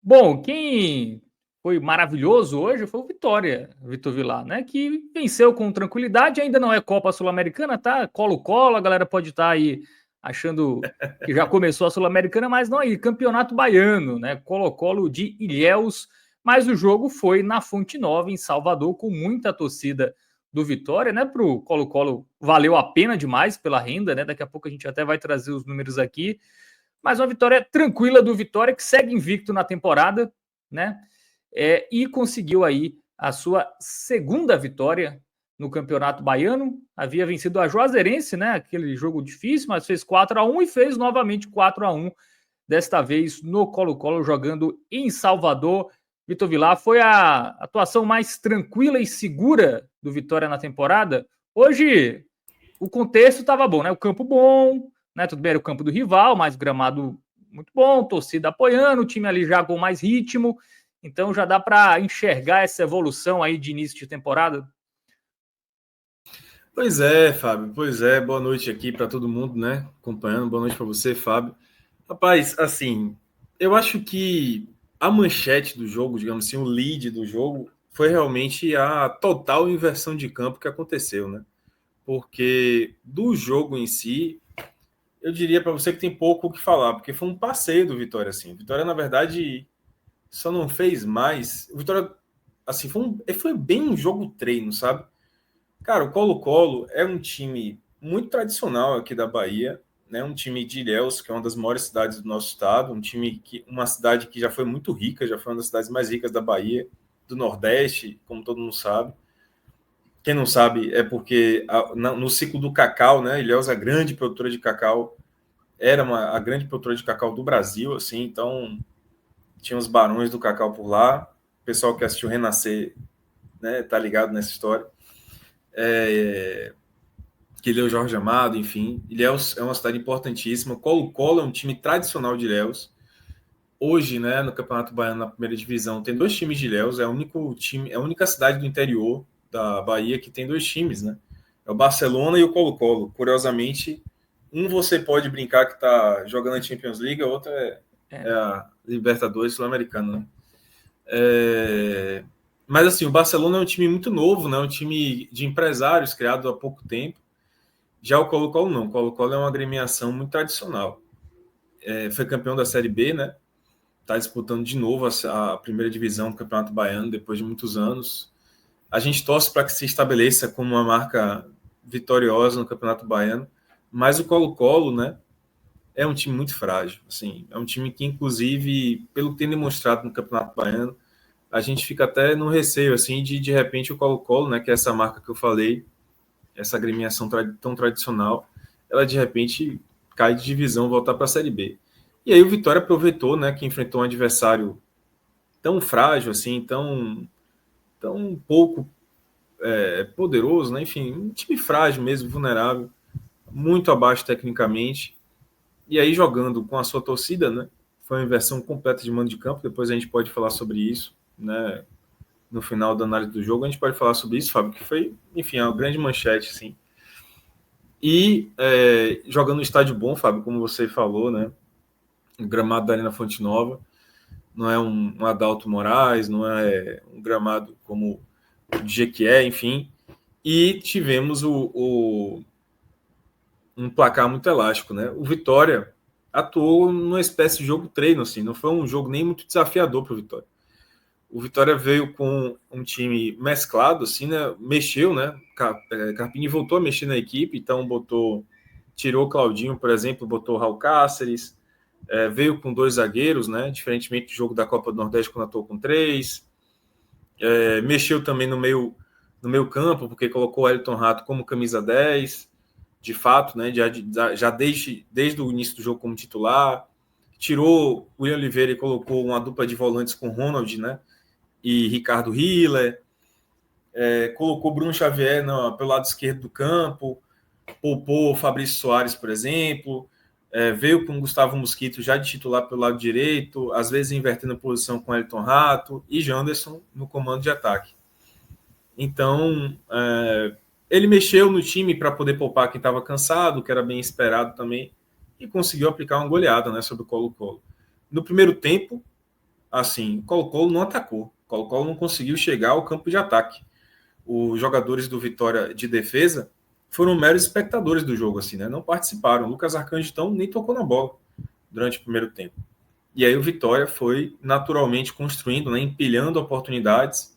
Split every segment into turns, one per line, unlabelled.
Bom, quem foi maravilhoso hoje foi o Vitória, Vitor Vilar, né? Que venceu com tranquilidade. Ainda não é Copa Sul-Americana, tá? Colo-colo, a galera pode estar aí achando que já começou a Sul-Americana, mas não aí. Campeonato Baiano, né? Colo-colo de Ilhéus. Mas o jogo foi na Fonte Nova, em Salvador, com muita torcida do Vitória, né? Para o Colo-colo valeu a pena demais pela renda, né? Daqui a pouco a gente até vai trazer os números aqui. Mas uma vitória tranquila do Vitória, que segue invicto na temporada, né? E conseguiu aí a sua segunda vitória no Campeonato Baiano. Havia vencido a Juazeirense, né? Aquele jogo difícil, mas fez 4-1 e fez novamente 4-1, desta vez no Colo-Colo, jogando em Salvador. Vitor Vilar, foi a atuação mais tranquila e segura do Vitória na temporada. Hoje, o contexto estava bom, né? O campo bom, né? Tudo bem, era o campo do rival, mas o gramado muito bom, torcida apoiando, o time ali já com mais ritmo. Então já dá para enxergar essa evolução aí de início de temporada.
Pois é, Fábio. Pois é. Boa noite aqui para todo mundo, né? Acompanhando. Boa noite para você, Fábio. Rapaz, assim, eu acho que a manchete do jogo, digamos assim, o lead do jogo, foi realmente a total inversão de campo que aconteceu, né? Porque do jogo em si, eu diria para você que tem pouco o que falar, porque foi um passeio do Vitória, assim. O Vitória, na verdade, só não fez mais. O Vitória, assim, foi bem um jogo treino, sabe? Cara, o Colo-Colo é um time muito tradicional aqui da Bahia, né? Um time de Ilhéus, que é uma das maiores cidades do nosso estado, uma cidade que já foi muito rica, já foi uma das cidades mais ricas da Bahia, do Nordeste, como todo mundo sabe. Quem não sabe é porque no ciclo do cacau, né? Ilhéus é a grande produtora de cacau, a grande produtora de cacau do Brasil, assim, então tinha os barões do cacau por lá. O pessoal que assistiu Renascer, né, tá ligado nessa história. Que leu Jorge Amado, enfim. Ilhéus é uma cidade importantíssima. Colo-Colo é um time tradicional de Ilhéus. Hoje, né, no Campeonato Baiano, na primeira divisão, tem dois times de Ilhéus. É o único time, é a única cidade do interior da Bahia que tem dois times, né? É o Barcelona e o Colo-Colo. Curiosamente, um você pode brincar que está jogando a Champions League, a outra é a Libertadores Sul-Americana, né? Mas assim, o Barcelona é um time muito novo, né? Um time de empresários criado há pouco tempo. Já o Colo-Colo não. O Colo-Colo é uma agremiação muito tradicional. Foi campeão da Série B, né? Está disputando de novo a primeira divisão do Campeonato Baiano depois de muitos anos. A gente torce para que se estabeleça como uma marca vitoriosa no Campeonato Baiano, mas o Colo-Colo, né, é um time muito frágil. Assim, é um time que, inclusive, pelo que tem demonstrado no Campeonato Baiano, a gente fica até no receio assim de repente o Colo-Colo, né, que é essa marca que eu falei, essa agremiação tão tradicional, ela de repente cai de divisão, voltar para a Série B. E aí o Vitória aproveitou, né, que enfrentou um adversário tão frágil assim, tão pouco poderoso, né? Enfim, um time frágil mesmo, vulnerável, muito abaixo tecnicamente. E aí jogando com a sua torcida, né? Foi uma inversão completa de mando de campo. Depois a gente pode falar sobre isso, né? No final da análise do jogo a gente pode falar sobre isso, Fábio, que foi, enfim, uma grande manchete, assim. E jogando no estádio bom, Fábio, como você falou, né? O gramado da Arena Fonte Nova não é um Adalto Moraes, não é um gramado como o Jequié, enfim. E tivemos um placar muito elástico, né? O Vitória atuou numa espécie de jogo treino, assim, não foi um jogo nem muito desafiador para o Vitória. O Vitória veio com um time mesclado, assim, né? Mexeu, né? Carpini voltou a mexer na equipe, então tirou o Claudinho, por exemplo, botou o Raul Cáceres, veio com dois zagueiros, né? Diferentemente do jogo da Copa do Nordeste, quando atuou com três. Mexeu também no meio campo, porque colocou o Elton Rato como camisa 10, de fato, né? Já desde o início do jogo como titular. Tirou o William Oliveira e colocou uma dupla de volantes com Ronald, né? E Ricardo Hiller, colocou Bruno Xavier pelo lado esquerdo do campo, poupou Fabrício Soares, por exemplo, veio com Gustavo Mosquito já de titular pelo lado direito, às vezes invertendo posição com Elton Rato e Janderson no comando de ataque. Então, ele mexeu no time para poder poupar quem estava cansado, que era bem esperado também, e conseguiu aplicar uma goleada, né, sobre o Colo-Colo. No primeiro tempo, assim, o Colo-Colo não atacou. O Colo-Colo não conseguiu chegar ao campo de ataque. Os jogadores do Vitória de defesa foram meros espectadores do jogo, assim, né? Não participaram. O Lucas Arcanjo, então, nem tocou na bola durante o primeiro tempo. E aí o Vitória foi naturalmente construindo, né? Empilhando oportunidades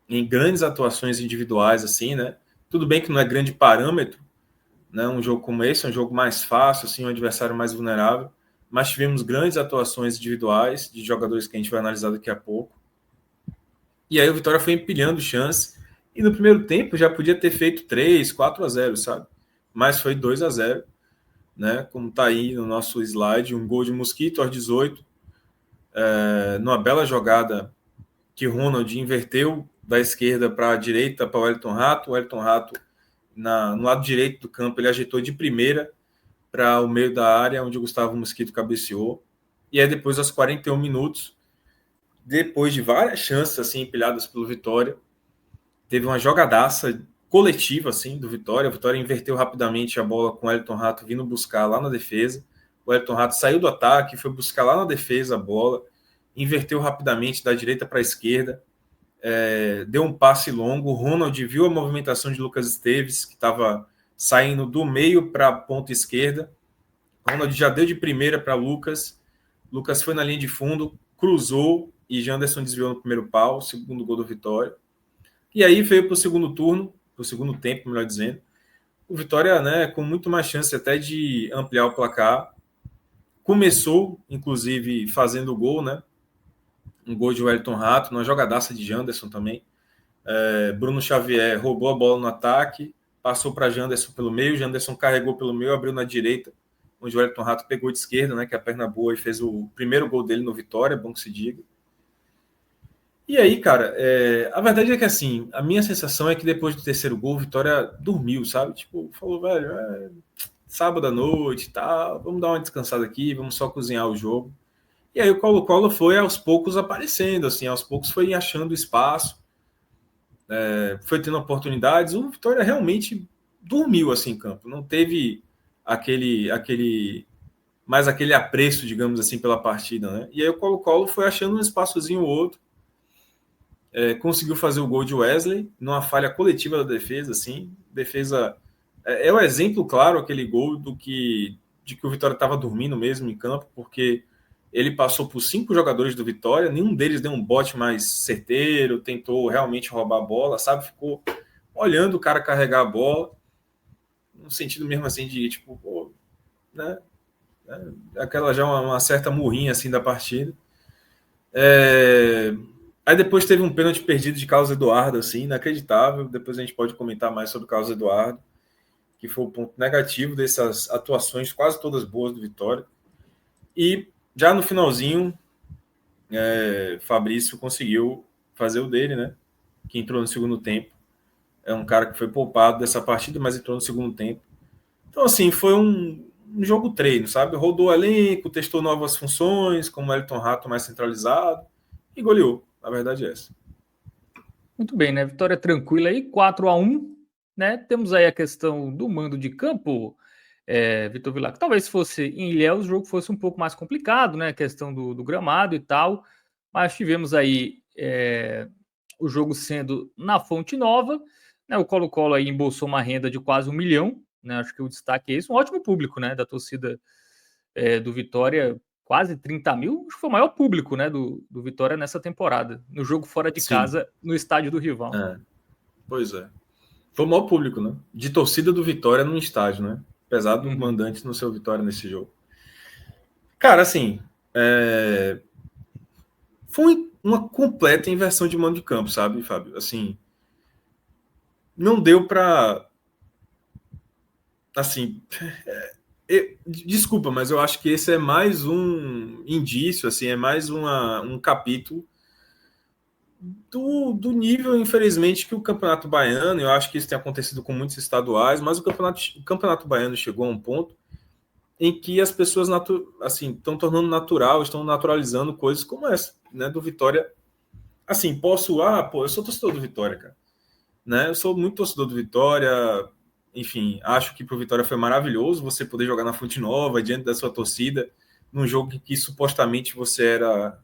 em grandes atuações individuais, assim, né? Tudo bem que não é grande parâmetro, né? Um jogo como esse é um jogo mais fácil, assim, um adversário mais vulnerável, mas tivemos grandes atuações individuais de jogadores que a gente vai analisar daqui a pouco. E aí o Vitória foi empilhando chances, e no primeiro tempo já podia ter feito 3, 4-0, sabe? Mas foi 2-0, né? Como tá aí no nosso slide, um gol de Mosquito aos 18, numa bela jogada que Ronald inverteu da esquerda para a direita para o Wellington Rato. O Wellington Rato, no lado direito do campo, ele ajeitou de primeira para o meio da área, onde o Gustavo Mosquito cabeceou. E aí depois, aos 41 minutos, depois de várias chances assim empilhadas pelo Vitória, teve uma jogadaça coletiva assim do Vitória. O Vitória inverteu rapidamente a bola com o Wellington Rato vindo buscar lá na defesa. O Wellington Rato saiu do ataque, foi buscar lá na defesa a bola, inverteu rapidamente da direita para a esquerda, deu um passe longo. O Ronald viu a movimentação de Lucas Esteves, que estava saindo do meio para a ponta esquerda. O Ronald já deu de primeira para Lucas. Lucas foi na linha de fundo, cruzou e Janderson desviou no primeiro pau, segundo gol do Vitória. E aí veio para o segundo turno, para o segundo tempo, melhor dizendo. O Vitória, né, com muito mais chance até de ampliar o placar. Começou, inclusive, fazendo o gol, né? Um gol de Wellington Rato, uma jogadaça de Janderson também. Bruno Xavier roubou a bola no ataque, passou para Janderson pelo meio, Janderson carregou pelo meio, abriu na direita, onde o Wellington Rato pegou de esquerda, né, que é a perna boa, e fez o primeiro gol dele no Vitória, bom que se diga. E aí, cara, a verdade é que, assim, a minha sensação é que depois do terceiro gol, o Vitória dormiu, sabe? Tipo, falou, velho, sábado à noite, tá, vamos dar uma descansada aqui, vamos só cozinhar o jogo. E aí o Colo-Colo foi aos poucos aparecendo, assim, aos poucos foi achando espaço, foi tendo oportunidades. O Vitória realmente dormiu assim em campo, não teve mais aquele apreço, digamos assim, pela partida, né? E aí o Colo-Colo foi achando um espaçozinho ou outro, conseguiu fazer o gol de Wesley numa falha coletiva da defesa, assim, defesa o exemplo claro, aquele gol de que o Vitória estava dormindo mesmo em campo, porque ele passou por 5 jogadores do Vitória, nenhum deles deu um bote mais certeiro, tentou realmente roubar a bola, sabe? Ficou olhando o cara carregar a bola, no sentido mesmo assim de, tipo, pô, né? Aquela já uma certa murrinha assim da partida. Aí depois teve um pênalti perdido de Carlos Eduardo, assim, inacreditável. Depois a gente pode comentar mais sobre o Carlos Eduardo, que foi o ponto negativo dessas atuações quase todas boas do Vitória. E já no finalzinho, Fabrício conseguiu fazer o dele, né? Que entrou no segundo tempo. É um cara que foi poupado dessa partida, mas entrou no segundo tempo. Então, assim, foi um jogo treino, sabe? Rodou o elenco, testou novas funções, como o Elton Rato mais centralizado, e goleou. A verdade é essa.
Muito bem, né? Vitória tranquila aí, 4-1, né? Temos aí a questão do mando de campo, Vitor Vilar. Talvez se fosse em Ilhéus o jogo fosse um pouco mais complicado, né? A questão do gramado e tal, mas tivemos aí o jogo sendo na Fonte Nova, né? O Colo-Colo aí embolsou uma renda de quase 1 milhão, né? Acho que o destaque é isso, um ótimo público, né? Da torcida do Vitória, quase 30 mil, acho que foi o maior público, né, do Vitória nessa temporada, no jogo fora de
Sim.
casa, no estádio do rival.
Pois é. Foi o maior público, né? De torcida do Vitória no estádio, né? Apesar do mandante no seu Vitória nesse jogo. Cara, assim, foi uma completa inversão de mando de campo, sabe, Fábio? Assim, não deu para, assim, desculpa, mas eu acho que esse é mais um indício, assim, é mais um capítulo do nível, infelizmente, que o Campeonato Baiano, eu acho que isso tem acontecido com muitos estaduais, mas o Campeonato Baiano chegou a um ponto em que as pessoas assim, estão tornando natural, estão naturalizando coisas como essa, né, do Vitória. Assim, eu sou torcedor do Vitória, cara. Né? Eu sou muito torcedor do Vitória, enfim, acho que pro Vitória foi maravilhoso você poder jogar na Fonte Nova, diante da sua torcida, num jogo em que supostamente você era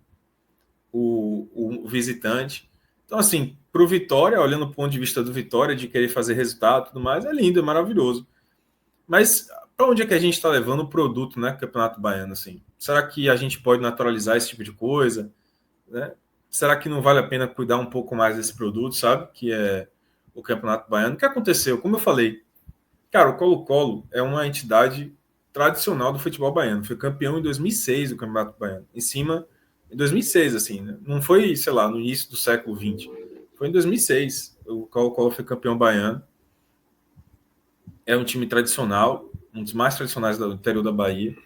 o visitante. Então, assim, para o Vitória, olhando do ponto de vista do Vitória, de querer fazer resultado e tudo mais, é lindo, é maravilhoso. Mas para onde é que a gente está levando o produto, né, Campeonato Baiano, assim? Será que a gente pode naturalizar esse tipo de coisa, né? Será que não vale a pena cuidar um pouco mais desse produto, sabe? Que é o Campeonato Baiano. O que aconteceu? Como eu falei, cara, o Colo-Colo é uma entidade tradicional do futebol baiano. Foi campeão em 2006 do Campeonato Baiano. Em 2006, assim, né? Não foi, sei lá, no início do século XX. Foi em 2006. O Colo-Colo foi campeão baiano. É um time tradicional, um dos mais tradicionais do interior da Bahia.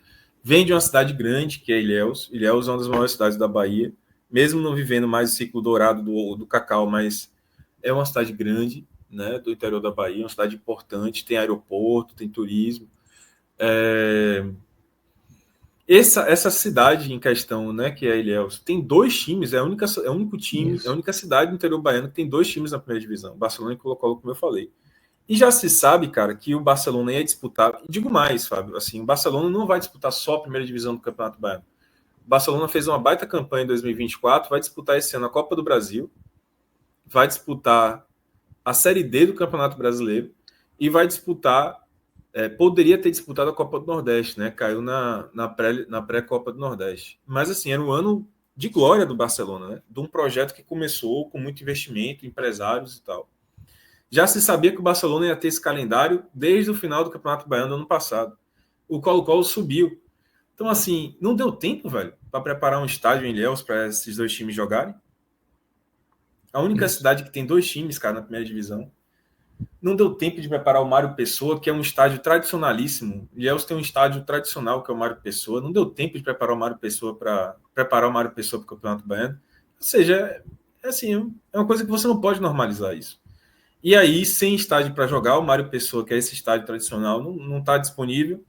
Vem de uma cidade grande, que é Ilhéus. Ilhéus é uma das maiores cidades da Bahia. Mesmo não vivendo mais o ciclo dourado do cacau, mas é uma cidade grande, né, do interior da Bahia, uma cidade importante, tem aeroporto, tem turismo. Essa cidade em questão, né, que é Ilhéus, tem 2 times, é o único time, é a única cidade do interior baiano que tem 2 times na primeira divisão, Barcelona e Colo-Colo, como eu falei. E já se sabe, cara, que o Barcelona ia disputar, digo mais, Fábio, assim, o Barcelona não vai disputar só a primeira divisão do Campeonato Baiano. O Barcelona fez uma baita campanha em 2024, vai disputar esse ano a Copa do Brasil, vai disputar a Série D do Campeonato Brasileiro e vai disputar, poderia ter disputado a Copa do Nordeste, né? Caiu na pré-Copa do Nordeste. Mas, assim, era um ano de glória do Barcelona, né? De um projeto que começou com muito investimento, empresários e tal. Já se sabia que o Barcelona ia ter esse calendário desde o final do Campeonato Baiano do ano passado. O Colo-Colo subiu. Então, assim, não deu tempo, velho, para preparar um estádio em Ilhéus para esses 2 times jogarem. A única cidade que tem 2 times, cara, na primeira divisão. Não deu tempo de preparar o Mário Pessoa, que é um estádio tradicionalíssimo. Ilhéus tem um estádio tradicional, que é o Mário Pessoa. Não deu tempo de preparar o Mário Pessoa para o Campeonato Baiano. Ou seja, assim, é uma coisa que você não pode normalizar isso. E aí, sem estádio para jogar, o Mário Pessoa, que é esse estádio tradicional, não está disponível.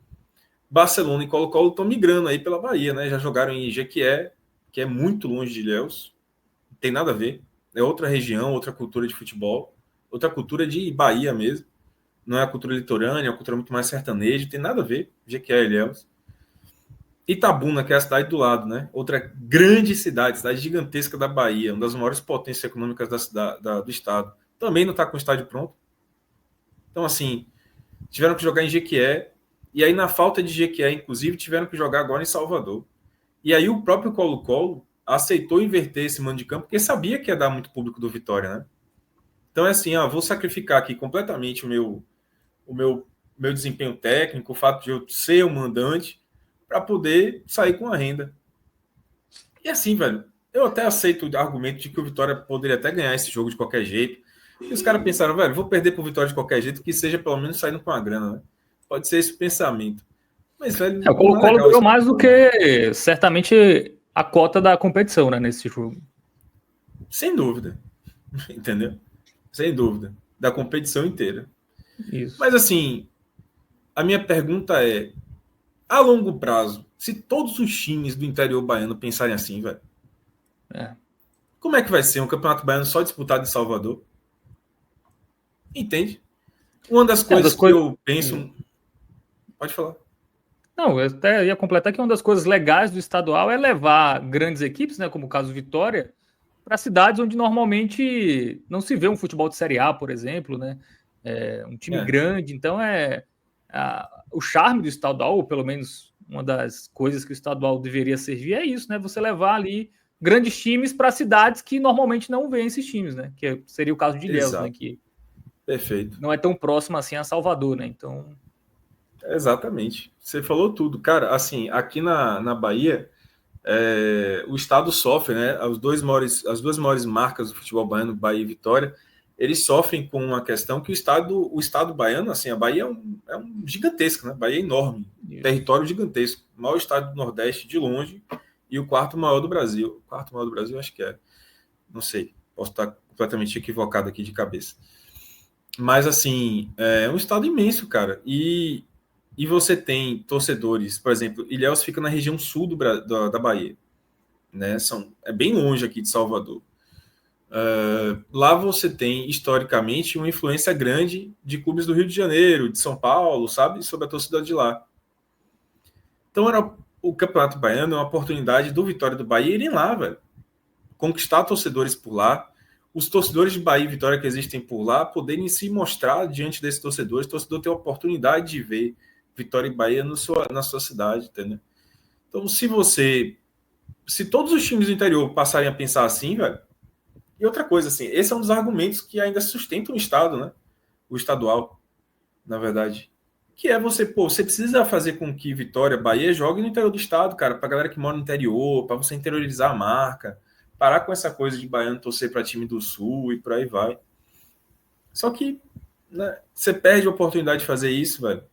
Barcelona e Colo-Colo estão migrando aí pela Bahia, né? Já jogaram em Jequié, que é muito longe de Ilhéus. Não tem nada a ver. É outra região, outra cultura de futebol, outra cultura de Bahia mesmo. Não é a cultura litorânea, é uma cultura muito mais sertaneja, tem nada a ver. Jequié e Ilhéus. Itabuna, que é a cidade do lado, né? Outra grande cidade gigantesca da Bahia, uma das maiores potências econômicas do estado. Também não está com o estádio pronto. Então, assim, tiveram que jogar em Jequié, e aí, na falta de Jequié, inclusive, tiveram que jogar agora em Salvador. E aí, o próprio Colo-Colo aceitou inverter esse mando de campo, porque sabia que ia dar muito público do Vitória, né? Então, é assim, vou sacrificar aqui completamente o meu desempenho técnico, o fato de eu ser o mandante, para poder sair com a renda. E assim, velho, eu até aceito o argumento de que o Vitória poderia até ganhar esse jogo de qualquer jeito. E os caras pensaram, velho, vou perder pro Vitória de qualquer jeito, que seja pelo menos saindo com a grana, né? Pode ser esse o pensamento. Mas, velho,
O
não é
Colo-Colo
legal
ganhou
isso.
mais do que certamente a cota da competição, né, nesse jogo.
Sem dúvida. Entendeu? Sem dúvida. Da competição inteira.
Isso.
Mas, assim, a minha pergunta é, a longo prazo, se todos os times do interior baiano pensarem assim, velho, como é que vai ser um campeonato baiano só disputado em Salvador? Entende? Uma das coisas que eu penso... Pode falar.
Não, eu até ia completar que uma das coisas legais do estadual é levar grandes equipes, né, como o caso do Vitória, para cidades onde normalmente não se vê um futebol de Série A, por exemplo, né? Um time grande. Então, o charme do estadual, ou pelo menos uma das coisas que o estadual deveria servir, é isso, né? Você levar ali grandes times para cidades que normalmente não vêem esses times, né? Que seria o caso de Ilhéus, né? Que
perfeito.
não é tão próximo assim a Salvador, né? Então...
Exatamente. Você falou tudo. Cara, assim, aqui na Bahia, o estado sofre, né? As duas maiores marcas do futebol baiano, Bahia e Vitória, eles sofrem com uma questão que o estado baiano, assim, a Bahia é um gigantesco, né? Bahia é enorme, território gigantesco, o maior estado do Nordeste de longe e o quarto maior do Brasil. O quarto maior do Brasil, acho que é. Não sei, posso estar completamente equivocado aqui de cabeça. Mas, assim, é um estado imenso, cara. E você tem torcedores, por exemplo, Ilhéus fica na região sul da Bahia, né? É bem longe aqui de Salvador. Lá você tem, historicamente, uma influência grande de clubes do Rio de Janeiro, de São Paulo, sabe? Sobre a torcida de lá. Então, o Campeonato Baiano é uma oportunidade do Vitória do Bahia irem lá, velho. conquistar torcedores por lá, os torcedores de Bahia e Vitória que existem por lá poderem se mostrar diante desses torcedores, o torcedor ter a oportunidade de ver Vitória e Bahia na sua cidade, entendeu? Então, se todos os times do interior passarem a pensar assim, velho, e outra coisa, assim, esse é um dos argumentos que ainda sustentam o Estado, né? O estadual, na verdade. Que é você precisa fazer com que Vitória, Bahia jogue no interior do estado, cara, pra galera que mora no interior, para você interiorizar a marca, parar com essa coisa de baiano torcer para time do sul e por aí vai. Só que, né, você perde a oportunidade de fazer isso, velho.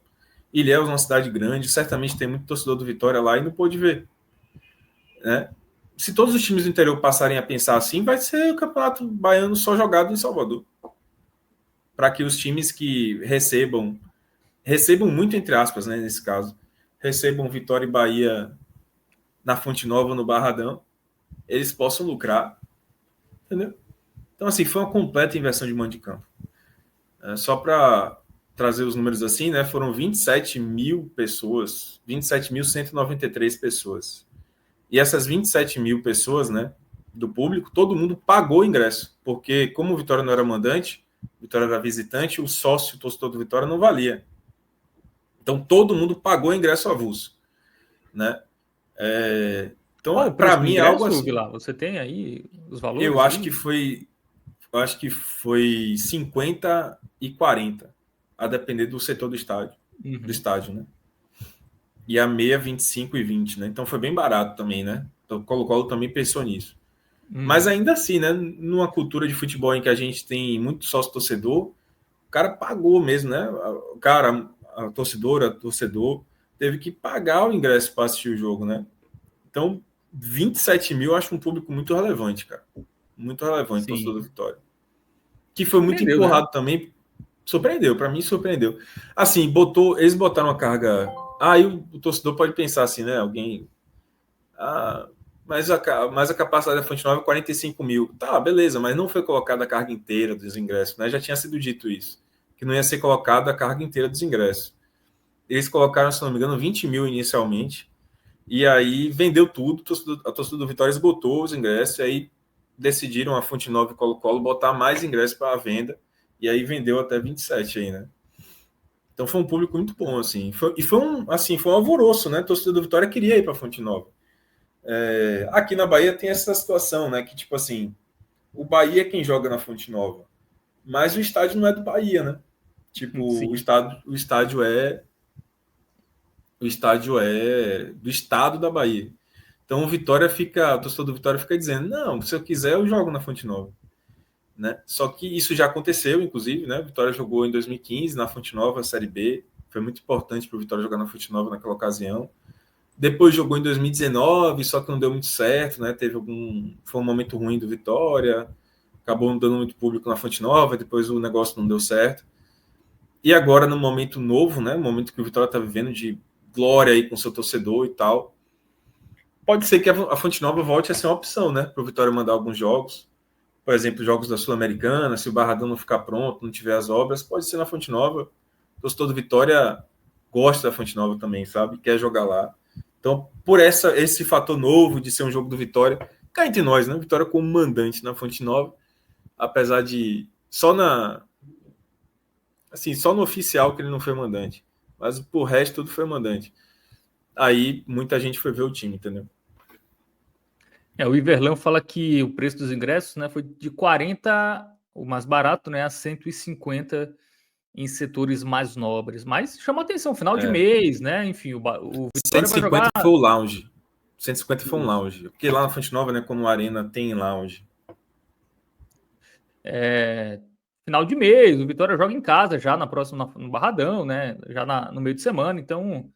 Ilhéus é uma cidade grande, certamente tem muito torcedor do Vitória lá e não pôde ver, né? Se todos os times do interior passarem a pensar assim, vai ser o Campeonato Baiano só jogado em Salvador. Para que os times que recebam muito, entre aspas, né, nesse caso, recebam Vitória e Bahia na Fonte Nova, no Barradão, eles possam lucrar, entendeu? Então, assim, foi uma completa inversão de mando de campo. Só para trazer os números assim, né, foram 27 mil pessoas, 27.193 pessoas. E essas 27 mil pessoas, né, do público, todo mundo pagou o ingresso, porque como o Vitória não era mandante, Vitória era visitante, o sócio, o torcedor do Vitória não valia. Então, todo mundo pagou ingresso avulso, né? Então, para mim, é algo assim.
Vila? Você tem aí os valores?
Eu acho que foi 50 e 40, a depender do setor do estádio, né? E a meia 25 e 20, né? Então foi bem barato também, né? Então o Colo-Colo também pensou nisso. Mas ainda assim, né? Numa cultura de futebol em que a gente tem muito sócio-torcedor, o cara pagou mesmo, né? O cara, a torcedor, teve que pagar o ingresso para assistir o jogo, né? Então, 27 mil eu acho um público muito relevante, cara. Muito relevante, torcedor do Vitória. Que foi muito empurrado, né? Também. Surpreendeu, para mim surpreendeu. Assim, eles botaram uma carga. Aí o torcedor pode pensar assim, né? Alguém. Mas a capacidade da Fonte Nova é 45 mil. Tá, beleza, mas não foi colocada a carga inteira dos ingressos, né? Já tinha sido dito isso. Que não ia ser colocada a carga inteira dos ingressos. Eles colocaram, se não me engano, 20 mil inicialmente. E aí vendeu tudo. A torcida do Vitória esgotou os ingressos. E aí decidiram a Fonte Nova e Colo-Colo botar mais ingressos para a venda. E aí vendeu até 27 aí, né? Então foi um público muito bom, assim. Foi um alvoroço, né? A torcida do Vitória queria ir para Fonte Nova. Aqui na Bahia tem essa situação, né? Que, tipo assim, o Bahia é quem joga na Fonte Nova. Mas o estádio não é do Bahia, né? Tipo, o estádio é do estado da Bahia. Então a torcida do Vitória fica dizendo, não, se eu quiser eu jogo na Fonte Nova. Né? Só que isso já aconteceu, inclusive, né? Vitória jogou em 2015 na Fonte Nova, Série B. Foi muito importante para o Vitória jogar na Fonte Nova naquela ocasião. Depois jogou em 2019, só que não deu muito certo, né? Foi um momento ruim do Vitória, acabou não dando muito público na Fonte Nova, depois o negócio não deu certo. E agora, no momento novo, né? No momento que o Vitória está vivendo de glória aí com seu torcedor e tal, pode ser que a Fonte Nova volte a ser uma opção, né? Para o Vitória mandar alguns jogos. Por exemplo, jogos da Sul-Americana, se o Barradão não ficar pronto, não tiver as obras, pode ser na Fonte Nova. O torcedor do Vitória gosta da Fonte Nova também, sabe? Quer jogar lá. Então, por esse fator novo de ser um jogo do Vitória, cá entre nós, né? Vitória como mandante na Fonte Nova, apesar de só no oficial que ele não foi mandante, mas por resto tudo foi mandante. Aí muita gente foi ver o time, entendeu?
O Iverlão fala que o preço dos ingressos, né, foi de 40, o mais barato, né, a 150 em setores mais nobres. Mas chama atenção, final de mês, né? Enfim, o Vitória
150
vai jogar...
foi o lounge. 150 foi um lounge. Porque lá na Fonte Nova, né, como a Arena tem lounge.
Final de mês, o Vitória joga em casa já no Barradão, né? Já no meio de semana, então...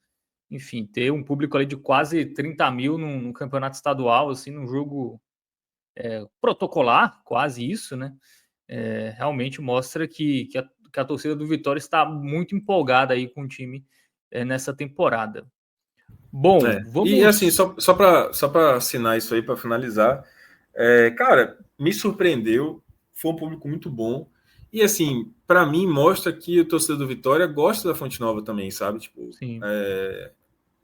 Enfim, ter um público ali de quase 30 mil num campeonato estadual, assim, num jogo protocolar, quase isso, né? Realmente mostra que a torcida do Vitória está muito empolgada aí com o time nessa temporada. Bom, vamos...
E assim, só para assinar isso aí, para finalizar, cara, me surpreendeu, foi um público muito bom. E assim, para mim, mostra que o torcedor do Vitória gosta da Fonte Nova também, sabe? Tipo,
Sim.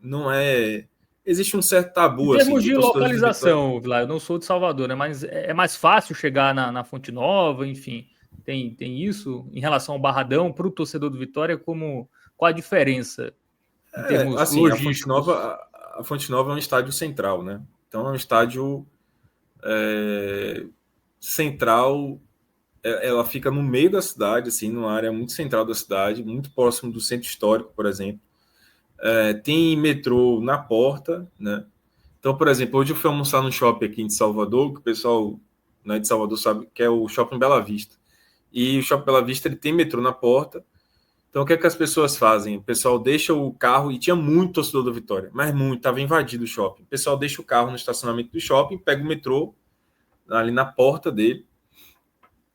não é. existe um certo tabu,
Em
assim,
termos
do
de
torcedor de Vitória.
localização, Vilar, eu não sou de Salvador, né? Mas é mais fácil chegar na Fonte Nova, enfim. Tem isso em relação ao Barradão para o torcedor do Vitória, qual a diferença em termos
Assim,
logísticos?
A Fonte Nova é um estádio central, né? Então é um estádio central, ela fica no meio da cidade, assim, numa área muito central da cidade, muito próximo do centro histórico, por exemplo. Tem metrô na porta, né? Então, por exemplo, hoje eu fui almoçar no shopping aqui em Salvador, que o pessoal, né, de Salvador sabe que é o Shopping Bela Vista. E o Shopping Bela Vista ele tem metrô na porta. Então, o que é que as pessoas fazem? O pessoal deixa o carro, e tinha muito torcedor do Vitória, mas muito, estava invadido o shopping. O pessoal deixa o carro no estacionamento do shopping, pega o metrô ali na porta dele,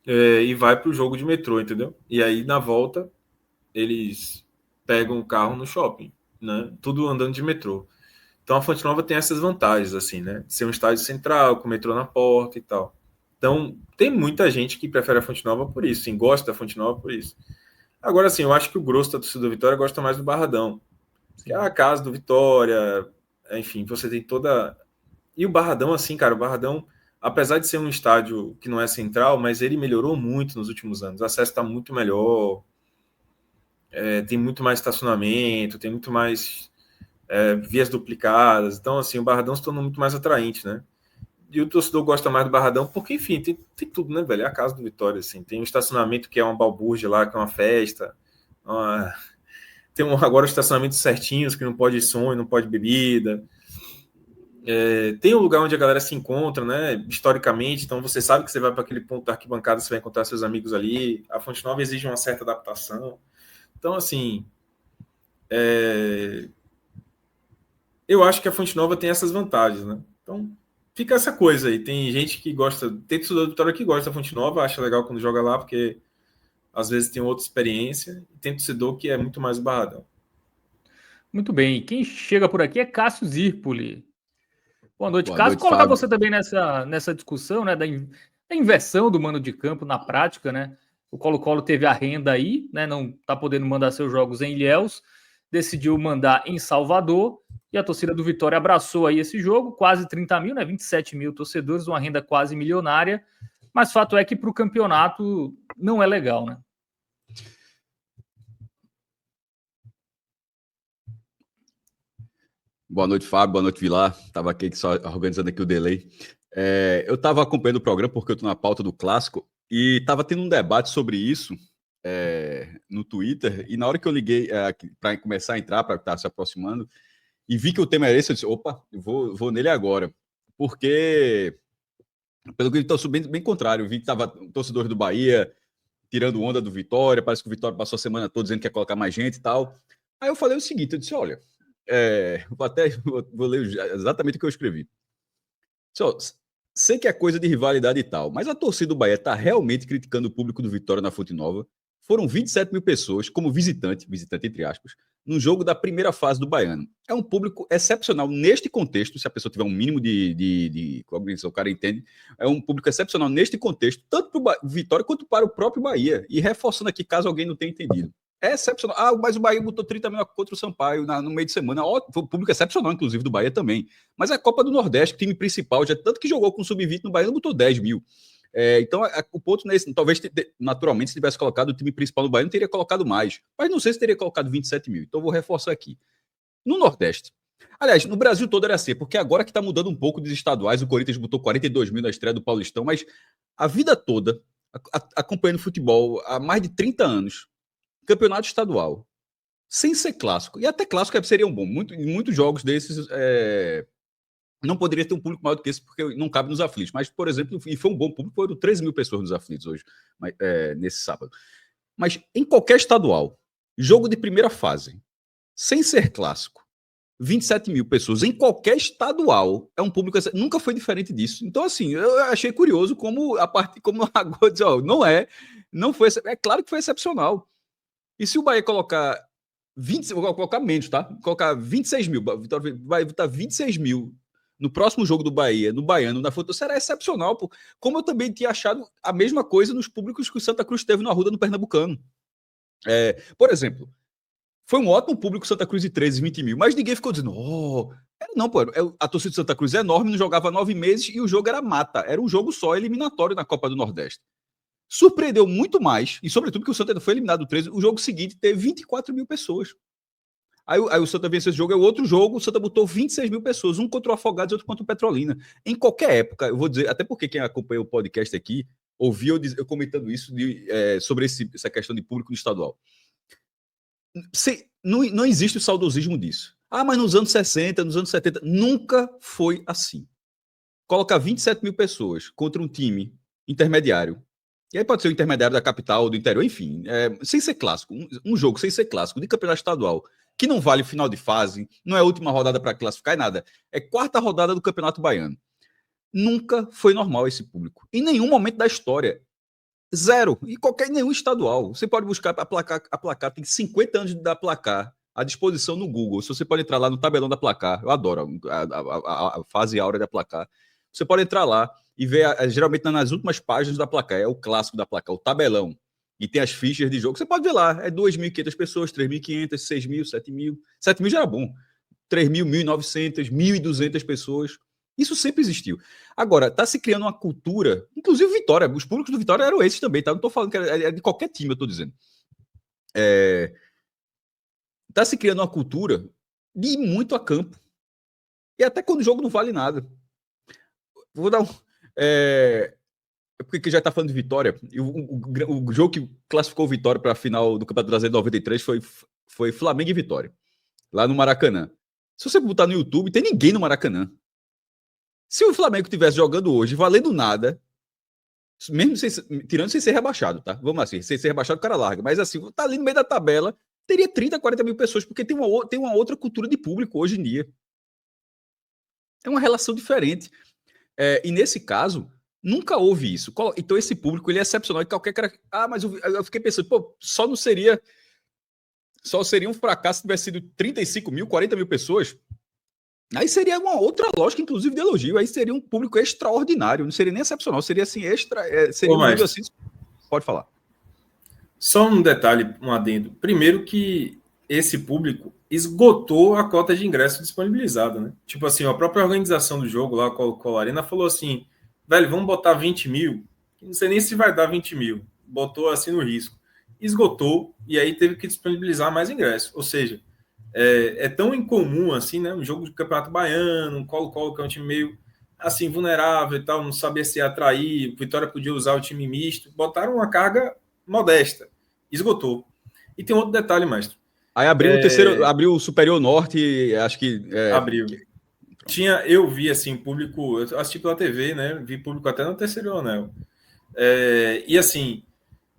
e vai para o jogo de metrô, entendeu? E aí, na volta, eles pegam o carro no shopping, né? Tudo andando de metrô. Então, a Fonte Nova tem essas vantagens, assim, né? De ser um estádio central, com metrô na porta e tal. Então, tem muita gente que prefere a Fonte Nova por isso, sim, gosta da Fonte Nova por isso. Agora, sim, eu acho que o grosso da torcida do Vitória gosta mais do Barradão, que é
Sim.
a casa do Vitória, enfim, você tem toda... E o Barradão, assim, cara, o Barradão, apesar de ser um estádio que não é central, mas ele melhorou muito nos últimos anos. O acesso está muito melhor, tem muito mais estacionamento, tem muito mais vias duplicadas. Então, assim, o Barradão se tornou muito mais atraente, né? E o torcedor gosta mais do Barradão porque, enfim, tem tudo, né, velho? É a casa do Vitória, assim. Tem um estacionamento que é uma balbúrdia lá, que é uma festa. Uma... agora os estacionamentos certinhos, que não pode som e não pode bebida. Tem um lugar onde a galera se encontra, né? Historicamente, então você sabe que você vai para aquele ponto da arquibancada, você vai encontrar seus amigos ali. A Fonte Nova exige uma certa adaptação. Então, assim, eu acho que a Fonte Nova tem essas vantagens, né? Então, fica essa coisa aí. Tem gente que gosta, tem torcedor do Vitória que gosta da Fonte Nova, acha legal quando joga lá, porque às vezes tem outra experiência, e tem torcedor que é muito mais o Barradão.
Muito bem. Quem chega por aqui é Cássio Zirpoli. Boa noite,
Boa
Cássio.
noite,
Colocar
Fábio.
você também nessa discussão, né, da inversão do mando de campo na prática, né? O Colo-Colo teve a renda aí, né? Não está podendo mandar seus jogos em Ilhéus, decidiu mandar em Salvador e a torcida do Vitória abraçou aí esse jogo, quase 30 mil, né? 27 mil torcedores, uma renda quase milionária. Mas fato é que para o campeonato não é legal, né?
Boa noite, Fábio. Boa noite, Vilar. Estava aqui só organizando aqui o delay. Eu estava acompanhando o programa porque eu estou na pauta do Clássico e estava tendo um debate sobre isso no Twitter. E na hora que eu liguei para começar a entrar, para estar se aproximando, e vi que o tema era esse, eu disse, opa, eu vou nele agora. Porque, pelo que eu estou bem, bem contrário, eu vi que estava torcedores do Bahia tirando onda do Vitória, parece que o Vitória passou a semana toda dizendo que quer colocar mais gente e tal. Aí eu falei o seguinte, eu disse, olha, vou ler exatamente o que eu escrevi. Só, sei que é coisa de rivalidade e tal, mas a torcida do Bahia está realmente criticando o público do Vitória na Fonte Nova. Foram 27 mil pessoas como visitante entre aspas, no jogo da primeira fase do Baiano. É um público excepcional neste contexto, se a pessoa tiver um mínimo de cognição, o cara entende, é um público excepcional neste contexto, tanto para o Vitória quanto para o próprio Bahia. E reforçando aqui, caso alguém não tenha entendido. É excepcional. Mas o Bahia botou 30 mil contra o Sampaio no meio de semana. Foi um público excepcional, inclusive, do Bahia também. Mas é a Copa do Nordeste, o time principal, já tanto que jogou com o Sub-20 no Bahia, não botou 10 mil. Então, o ponto nesse, talvez, naturalmente, se tivesse colocado o time principal do Bahia, não teria colocado mais. Mas não sei se teria colocado 27 mil. Então, vou reforçar aqui. No Nordeste. Aliás, no Brasil todo era assim, porque agora que está mudando um pouco dos estaduais, o Corinthians botou 42 mil na estreia do Paulistão, mas a vida toda, acompanhando futebol há mais de 30 anos, campeonato estadual, sem ser clássico, e até clássico seria um bom, muitos jogos desses não poderia ter um público maior do que esse, porque não cabe nos aflitos, mas, por exemplo, e foi um bom público, foram 13 mil pessoas nos aflitos hoje, nesse sábado. Mas em qualquer estadual, jogo de primeira fase, sem ser clássico, 27 mil pessoas em qualquer estadual, é um público, nunca foi diferente disso. Então, assim, eu achei curioso como agora diz, não foi, é claro que foi excepcional. E se o Bahia colocar 20, vou colocar menos, tá? Colocar 26 mil, vai botar 26 mil no próximo jogo do Bahia, no Baiano, na foto, será excepcional, pô. Como eu também tinha achado a mesma coisa nos públicos que o Santa Cruz teve no Arruda, no Pernambucano. Por exemplo, foi um ótimo público Santa Cruz de 13, 20 mil, mas ninguém ficou dizendo, Não, pô, a torcida do Santa Cruz é enorme, não jogava 9 meses e o jogo era mata. Era um jogo só, eliminatório na Copa do Nordeste. Surpreendeu muito mais, e sobretudo que o Santa foi eliminado do 13, o jogo seguinte teve 24 mil pessoas. Aí o Santa venceu esse jogo, é o outro jogo, o Santa botou 26 mil pessoas, um contra o Afogados e outro contra o Petrolina. Em qualquer época, eu vou dizer, até porque quem acompanha o podcast aqui, ouviu eu comentando isso sobre essa questão de público no estadual. Não existe o saudosismo disso. Mas nos anos 60, nos anos 70, nunca foi assim. Colocar 27 mil pessoas contra um time intermediário, e aí pode ser o intermediário da capital, do interior, enfim, sem ser clássico, um jogo sem ser clássico, de campeonato estadual, que não vale final de fase, não é a última rodada para classificar e nada, é quarta rodada do Campeonato Baiano. Nunca foi normal esse público. Em nenhum momento da história. Zero. E nenhum estadual. Você pode buscar a placar tem 50 anos da placar à disposição no Google. Se você pode entrar lá no tabelão da placar, eu adoro a fase áurea da placar. Você pode entrar lá e ver, geralmente nas últimas páginas da placar, é o clássico da placar, o tabelão. E tem as fichas de jogo. Você pode ver lá, é 2.500 pessoas, 3.500, 6.000, 7.000. 7.000 já era bom. 3.000, 1.900, 1.200 pessoas. Isso sempre existiu. Agora, está se criando uma cultura, inclusive Vitória, os públicos do Vitória eram esses também, tá? Não estou falando que é de qualquer time, eu estou dizendo. Está se criando uma cultura de ir muito a campo. E até quando o jogo não vale nada. Vou dar um... porque já está falando de Vitória. E o jogo que classificou o Vitória para a final do Campeonato Brasileiro de 93 foi Flamengo e Vitória, lá no Maracanã. Se você botar no YouTube, tem ninguém no Maracanã. Se o Flamengo estivesse jogando hoje, valendo nada, mesmo tirando sem ser rebaixado, tá? Vamos assim, sem ser rebaixado, o cara larga. Mas assim, tá ali no meio da tabela, teria 30, 40 mil pessoas, porque tem uma outra cultura de público hoje em dia. É uma relação diferente. E nesse caso, nunca houve isso. Então esse público, ele é excepcional. E qualquer cara... mas eu fiquei pensando, só seria um fracasso se tivesse sido 35 mil, 40 mil pessoas. Aí seria uma outra lógica, inclusive, de elogio. Aí seria um público extraordinário. Não seria nem excepcional. Seria assim, seria um nível assim... Pode falar.
Só um detalhe, um adendo. Primeiro que esse público esgotou a cota de ingresso disponibilizada, né? Tipo assim, a própria organização do jogo lá, com a Arena, falou assim, velho, vamos botar 20 mil. Não sei nem se vai dar 20 mil. Botou assim no risco. Esgotou e aí teve que disponibilizar mais ingresso. Ou seja... É tão incomum assim, né? Um jogo de Campeonato Baiano, um Colo-Colo que é um time meio assim vulnerável e tal, não sabia se atrair. Vitória podia usar o time misto. Botaram uma carga modesta, esgotou. E tem outro detalhe, mestre.
Aí abriu o terceiro, abriu o Superior Norte, acho que
abriu. Eu vi assim público, eu assisti pela TV, né? Vi público até no terceiro anel. E assim,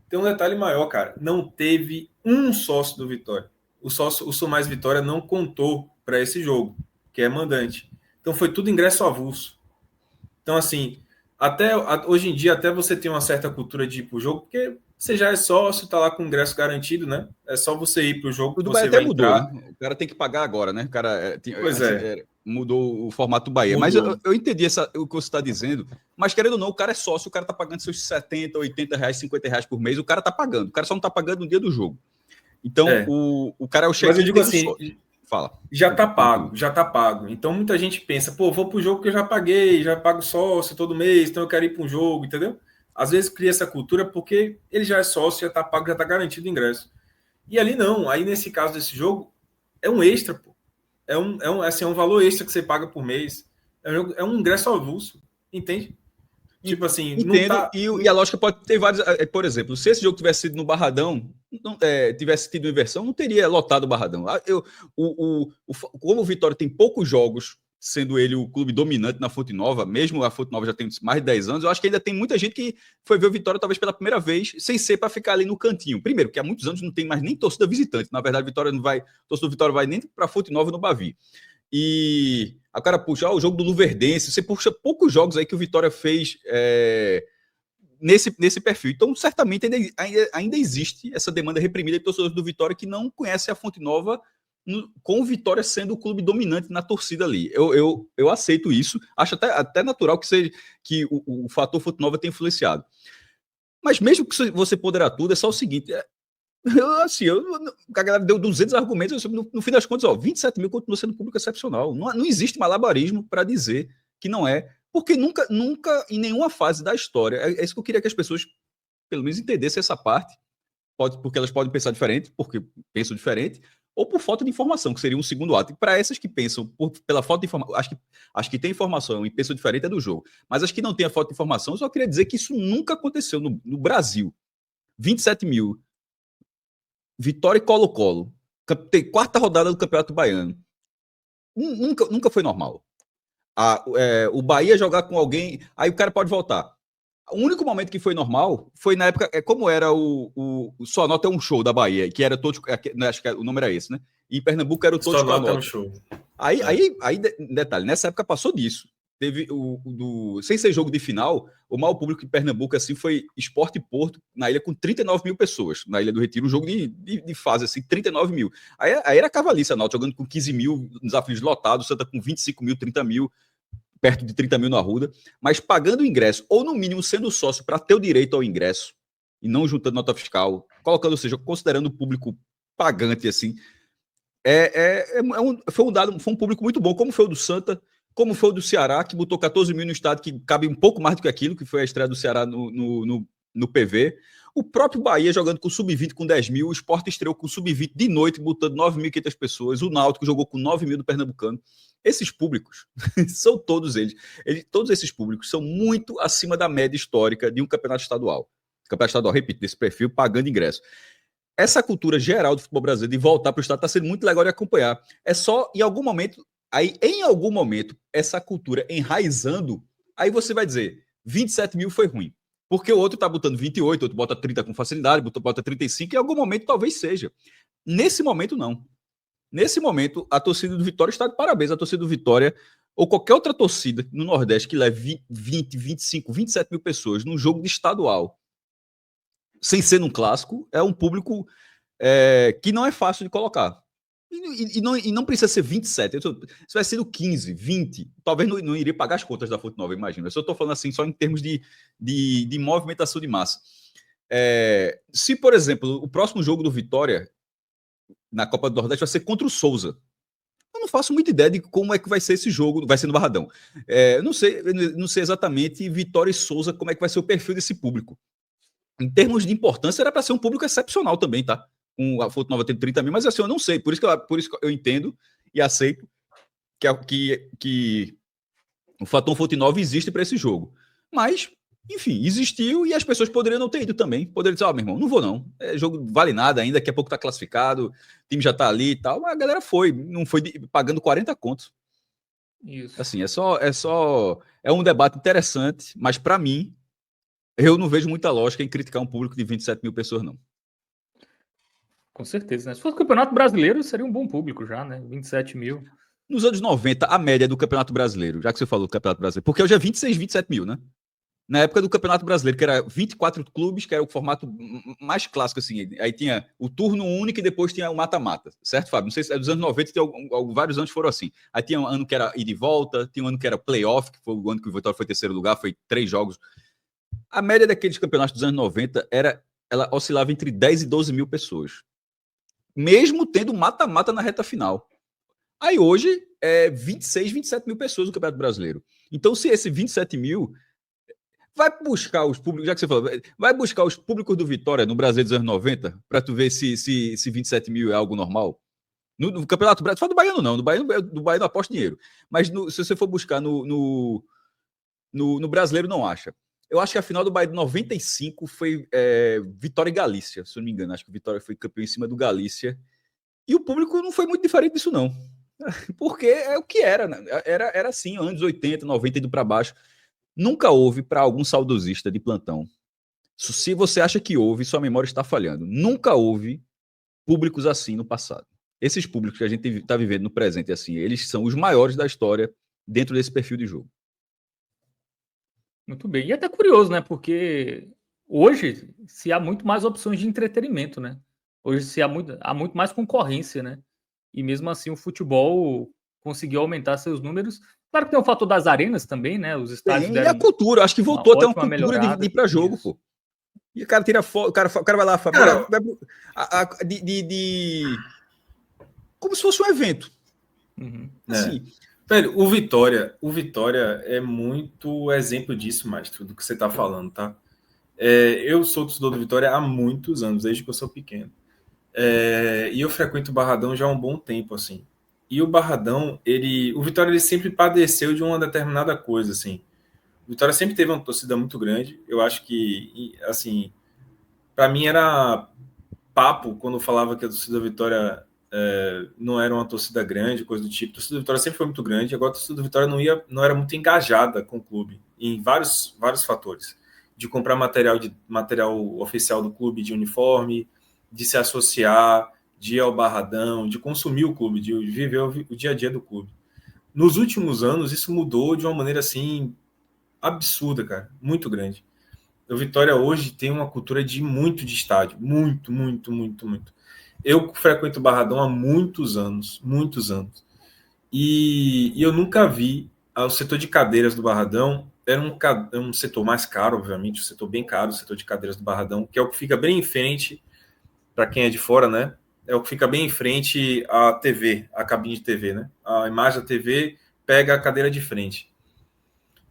tem um detalhe maior, cara. Não teve um sócio do Vitória. O Sou Mais Vitória não contou para esse jogo, que é mandante. Então foi tudo ingresso avulso. Então, assim, hoje em dia, até você tem uma certa cultura de ir para o jogo, porque você já é sócio, está lá com o ingresso garantido, né? É só você ir para o jogo.
O do Bahia até mudou, né? O cara tem que pagar agora, né? O cara mudou o formato do Bahia. Mudou. Mas eu entendi o que você está dizendo. Mas, querendo ou não, o cara é sócio, o cara está pagando seus 70, 80 reais, 50 reais por mês. O cara está pagando. O cara só não está pagando no dia do jogo. Então, o cara é o chefe.
Mas eu digo assim,
fala.
Já tá pago. Então, muita gente pensa, vou pro jogo que eu já paguei, já pago sócio todo mês, então eu quero ir para um jogo, entendeu? Às vezes cria essa cultura porque ele já é sócio, já tá pago, já tá garantido o ingresso. E ali não, aí nesse caso desse jogo, é um extra, pô. É um valor extra que você paga por mês. É um ingresso avulso, entende? Tipo assim,
entendo, não tá... e a lógica pode ter vários. Por exemplo, se esse jogo tivesse sido no Barradão, tivesse tido inversão, não teria lotado o Barradão. Como o Vitória tem poucos jogos, sendo ele o clube dominante na Fonte Nova, mesmo a Fonte Nova já tem mais de 10 anos, eu acho que ainda tem muita gente que foi ver o Vitória talvez pela primeira vez, sem ser para ficar ali no cantinho. Primeiro, porque há muitos anos não tem mais nem torcida visitante. Na verdade, a torcida do Vitória vai nem para a Fonte Nova no Bavi. E o cara puxa o jogo do Luverdense, você puxa poucos jogos aí que o Vitória fez nesse perfil. Então, certamente ainda existe essa demanda reprimida de torcedores do Vitória que não conhece a Fonte Nova, com o Vitória sendo o clube dominante na torcida ali. Eu aceito isso, acho até natural que o fator Fonte Nova tenha influenciado. Mas mesmo que você ponderar tudo, é só o seguinte, A galera deu 200 argumentos, no fim das contas, 27 mil continua sendo público excepcional. Não existe malabarismo para dizer que não é, porque nunca, em nenhuma fase da história, é isso que eu queria que as pessoas, pelo menos, entendessem essa parte, porque elas podem pensar diferente, porque pensam diferente, ou por falta de informação, que seria um segundo ato. E para essas que pensam pela falta de informação, acho que tem informação e pensam diferente é do jogo. Mas as que não têm a falta de informação, eu só queria dizer que isso nunca aconteceu no Brasil. 27 mil. Vitória e Colo-Colo. Quarta rodada do Campeonato Baiano. Nunca foi normal. O Bahia jogar com alguém, aí o cara pode voltar. O único momento que foi normal foi na época, como era o Só Nota é um Show da Bahia, que era todo, acho que o nome era esse, né? E em Pernambuco era o Todos
Só Nota é um Show.
Aí, detalhe, nessa época passou disso. Teve sem ser jogo de final, o maior público em Pernambuco assim foi Sport e Porto, na ilha com 39 mil pessoas, na Ilha do Retiro, um jogo de fase assim, 39 mil. Aí era cavalice, a Náutico jogando com 15 mil, desafios lotados, Santa com 25 mil, 30 mil, perto de 30 mil no Arruda, mas pagando o ingresso, ou no mínimo sendo sócio para ter o direito ao ingresso, e não juntando nota fiscal, colocando, ou seja, considerando o público pagante, assim, foi um público muito bom, como foi o do Santa, como foi o do Ceará, que botou 14 mil no estádio, que cabe um pouco mais do que aquilo, que foi a estreia do Ceará no PV. O próprio Bahia jogando com sub-20 com 10 mil, o Sport estreou com sub-20 de noite, botando 9.500 pessoas, o Náutico jogou com 9 mil do Pernambucano. Esses públicos, são todos eles. Todos esses públicos são muito acima da média histórica de um campeonato estadual. Campeonato estadual, repito, desse perfil, pagando ingresso. Essa cultura geral do futebol brasileiro de voltar para o estado está sendo muito legal de acompanhar. É só, em algum momento, essa cultura enraizando, aí você vai dizer, 27 mil foi ruim. Porque o outro está botando 28, outro bota 30 com facilidade, bota 35, e em algum momento talvez seja. Nesse momento, não. Nesse momento, a torcida do Vitória está de parabéns. A torcida do Vitória, ou qualquer outra torcida no Nordeste que leve 20, 25, 27 mil pessoas num jogo de estadual, sem ser num clássico, é um público que não é fácil de colocar. E não precisa ser 27. Isso vai ser 15, 20. Talvez não iria pagar as contas da Fonte Nova, imagino. Eu só estou falando assim, só em termos de movimentação de massa. Se, por exemplo, o próximo jogo do Vitória na Copa do Nordeste vai ser contra o Souza. Eu não faço muita ideia de como é que vai ser esse jogo. Vai ser no Barradão. Não sei exatamente Vitória e Souza, como é que vai ser o perfil desse público. Em termos de importância, era para ser um público excepcional também, tá? Com a Fonte Nova tendo 30 mil, mas assim, eu não sei. Por isso que eu entendo e aceito que o fator Fonte Nova existe para esse jogo. Mas, enfim, existiu e as pessoas poderiam não ter ido também. Poderiam dizer, meu irmão, não vou não. Jogo vale nada ainda, daqui a pouco tá classificado, o time já tá ali e tal. Mas a galera não foi pagando 40 contos. Isso. Assim, é um debate interessante, mas para mim, eu não vejo muita lógica em criticar um público de 27 mil pessoas, não.
Com certeza, né? Se fosse o Campeonato Brasileiro, seria um bom público já, né? 27 mil.
Nos anos 90, a média do Campeonato Brasileiro, já que você falou do Campeonato Brasileiro, porque hoje é 26, 27 mil, né? Na época do Campeonato Brasileiro, que era 24 clubes, que era o formato mais clássico, assim. Aí tinha o turno único e depois tinha o mata-mata, certo, Fábio? Não sei se é dos anos 90, vários anos foram assim. Aí tinha um ano que era ida e volta, tinha um ano que era playoff, que foi o ano que o Vitória foi terceiro lugar, foi 3 jogos. A média daqueles campeonatos dos anos 90 ela oscilava entre 10 e 12 mil pessoas. Mesmo tendo mata-mata na reta final. Aí hoje é 26, 27 mil pessoas no Campeonato Brasileiro. Então, se esse 27 mil vai buscar os públicos, já que você falou, vai buscar os públicos do Vitória no Brasil dos anos 90 para tu ver se 27 mil é algo normal. No Campeonato Brasileiro, só do Baiano não, do Baiano aposta dinheiro. Mas se você for buscar no Brasileiro, não acha. Eu acho que a final do Bahia de 95 foi Vitória e Galícia, se eu não me engano. Acho que o Vitória foi campeão em cima do Galícia. E o público não foi muito diferente disso, não. Porque é o que era, né? Era assim, anos 80, 90 indo para baixo. Nunca houve, para algum saudosista de plantão, se você acha que houve, sua memória está falhando. Nunca houve públicos assim no passado. Esses públicos que a gente está vivendo no presente, assim, eles são os maiores da história dentro desse perfil de jogo.
Muito bem. E até curioso, né? Porque hoje se há muito mais opções de entretenimento, né? Hoje há muito mais concorrência, né? E mesmo assim o futebol conseguiu aumentar seus números. Claro que tem o fator das arenas também, né? Os estádios
deram. E a cultura, acho que voltou a ter uma cultura
melhorada.
de ir para jogo, pô. E o cara tira foto, o cara vai lá,
Cara,
como se fosse um evento.
Assim. Velho, o Vitória é muito exemplo disso, mais do que você tá falando, tá? Eu sou torcedor do Vitória há muitos anos, desde que eu sou pequeno. E eu frequento o Barradão já há um bom tempo, assim. E o Barradão, o Vitória ele sempre padeceu de uma determinada coisa, assim. O Vitória sempre teve uma torcida muito grande. Eu acho que, assim, para mim era papo quando falava que a torcida do Vitória não era uma torcida grande, coisa do tipo. A torcida do Vitória sempre foi muito grande. Agora a torcida do Vitória não era muito engajada com o clube em vários fatores. De comprar material oficial do clube, de uniforme, de se associar, de ir ao Barradão, de consumir o clube, de viver o dia a dia do clube. Nos últimos anos, isso mudou de uma maneira assim absurda, cara, muito grande. O Vitória hoje tem uma cultura de estádio, muito, muito, muito, muito. Eu frequento o Barradão há muitos anos, e eu nunca vi o setor de cadeiras do Barradão. Era um setor mais caro, obviamente, um setor bem caro, o setor de cadeiras do Barradão, que é o que fica bem em frente, para quem é de fora, né? É o que fica bem em frente à TV, a cabine de TV, né? A imagem da TV pega a cadeira de frente.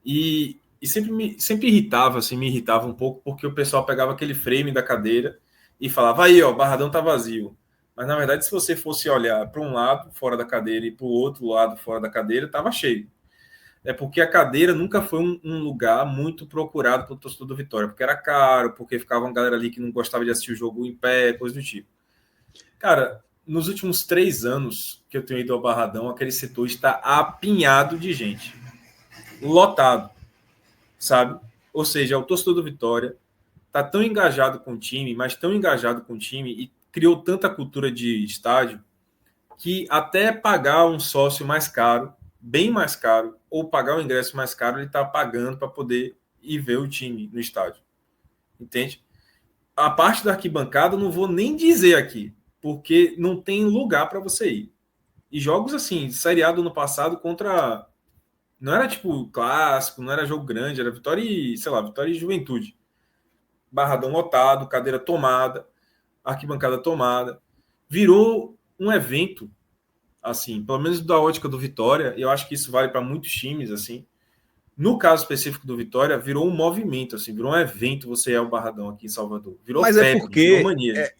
E sempre irritava, assim, me irritava um pouco, porque o pessoal pegava aquele frame da cadeira e falava, aí, ó, o Barradão tá vazio. Mas, na verdade, se você fosse olhar para um lado, fora da cadeira, e para o outro lado, fora da cadeira, estava cheio. É porque a cadeira nunca foi um lugar muito procurado pelo torcedor do Vitória, porque era caro, porque ficava uma galera ali que não gostava de assistir o jogo em pé, coisa do tipo. Cara, nos últimos 3 anos que eu tenho ido ao Barradão, aquele setor está apinhado de gente. Lotado, sabe? Ou seja, o torcedor do Vitória está tão engajado com o time, mas tão engajado com o time e criou tanta cultura de estádio que até pagar um sócio mais caro, bem mais caro, ou pagar um ingresso mais caro, ele está pagando para poder ir ver o time no estádio. Entende? A parte da arquibancada eu não vou nem dizer aqui, porque não tem lugar para você ir. E jogos assim, Série A do ano passado contra... Não era tipo clássico, não era jogo grande, era Vitória e, sei lá, Vitória e Juventude. Barradão lotado, cadeira tomada, arquibancada tomada. Virou um evento, assim, pelo menos da ótica do Vitória, e eu acho que isso vale para muitos times, assim. No caso específico do Vitória, virou um movimento, assim, virou um evento você ir ao Barradão aqui em Salvador. Virou
mas
febre,
é porque
virou mania.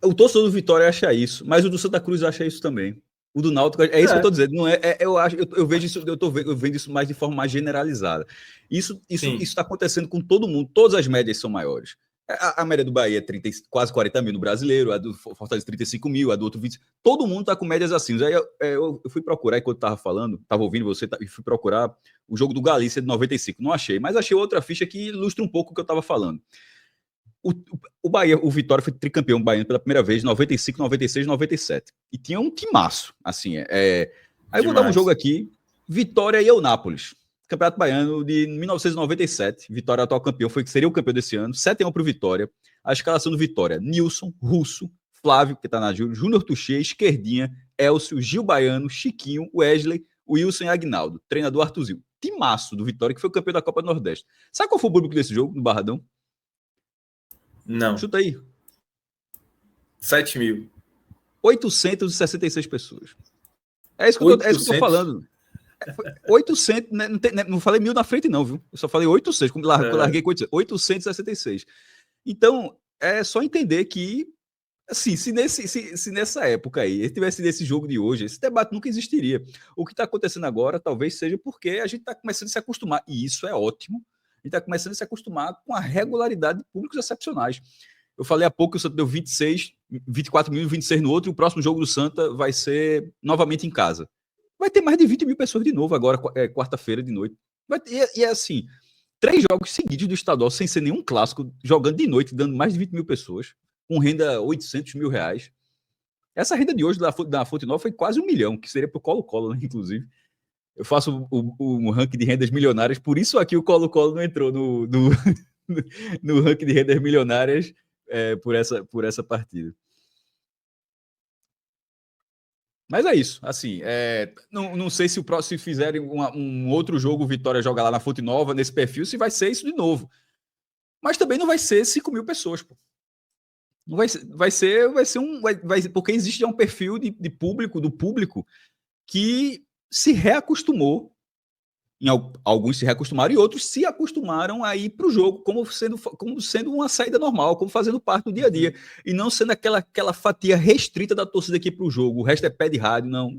O torcedor do Vitória acha isso, mas o do Santa Cruz acha isso também. O do Náutico, é isso que eu tô dizendo. Não eu vejo isso, eu vendo isso mais de forma mais generalizada. Isso está acontecendo com todo mundo, todas as médias são maiores. A média do Bahia é quase 40 mil no brasileiro, a do Fortaleza 35 mil, a do outro 20. Todo mundo está com médias assim. Aí eu fui procurar, enquanto estava falando, estava ouvindo você, e fui procurar o jogo do Galícia de 95. Não achei, mas achei outra ficha que ilustra um pouco o que eu estava falando. O Bahia, o Vitória foi tricampeão baiano pela primeira vez em 95, 96, 97. E tinha um timaço, assim. Aí eu vou dar um jogo aqui, Vitória e Eunápolis. Campeonato Baiano de 1997. Vitória atual campeão, seria o campeão desse ano. 7-1 para o Vitória. A escalação do Vitória: Nilson, Russo, Flávio, que está na Júnior Tuchê, Esquerdinha, Elcio, Gil Baiano, Chiquinho, Wesley, Wilson e Agnaldo. Treinador Arthurzinho. Timaço do Vitória, que foi o campeão da Copa do Nordeste. Sabe qual foi o público desse jogo, no Barradão?
Não.
Chuta aí.
7 mil.
866 pessoas. É isso que eu tô falando. 800, né, não falei mil na frente não, viu? Eu só falei 800, como larguei com 866. Então, é só entender que, assim, se nessa época aí tivesse nesse jogo de hoje, esse debate nunca existiria. O que está acontecendo agora talvez seja porque a gente está começando a se acostumar, e isso é ótimo, a gente está começando a se acostumar com a regularidade de públicos excepcionais. Eu falei há pouco que o Santa deu 24 mil, 26 no outro, e o próximo jogo do Santa vai ser novamente em casa. Vai ter mais de 20 mil pessoas de novo agora, quarta-feira de noite. E é assim, 3 jogos seguidos do estadual, sem ser nenhum clássico, jogando de noite, dando mais de 20 mil pessoas, com renda 800 mil reais. Essa renda de hoje da Fonte Nova foi quase 1 milhão, que seria para o Colo-Colo, né, inclusive. Eu faço o ranking de rendas milionárias, por isso aqui o Colo-Colo não entrou no ranking de rendas milionárias por essa partida. Mas é isso, assim, não sei se o próximo, se fizerem um outro jogo, o Vitória joga lá na Fonte Nova, nesse perfil, se vai ser isso de novo. Mas também não vai ser 5 mil pessoas, pô. Não porque existe já um perfil do público que se reacostumou. Alguns se reacostumaram e outros se acostumaram a ir para o jogo como sendo uma saída normal, como fazendo parte do dia a dia, e não sendo aquela fatia restrita da torcida aqui para o jogo. O resto é pé de rádio, não.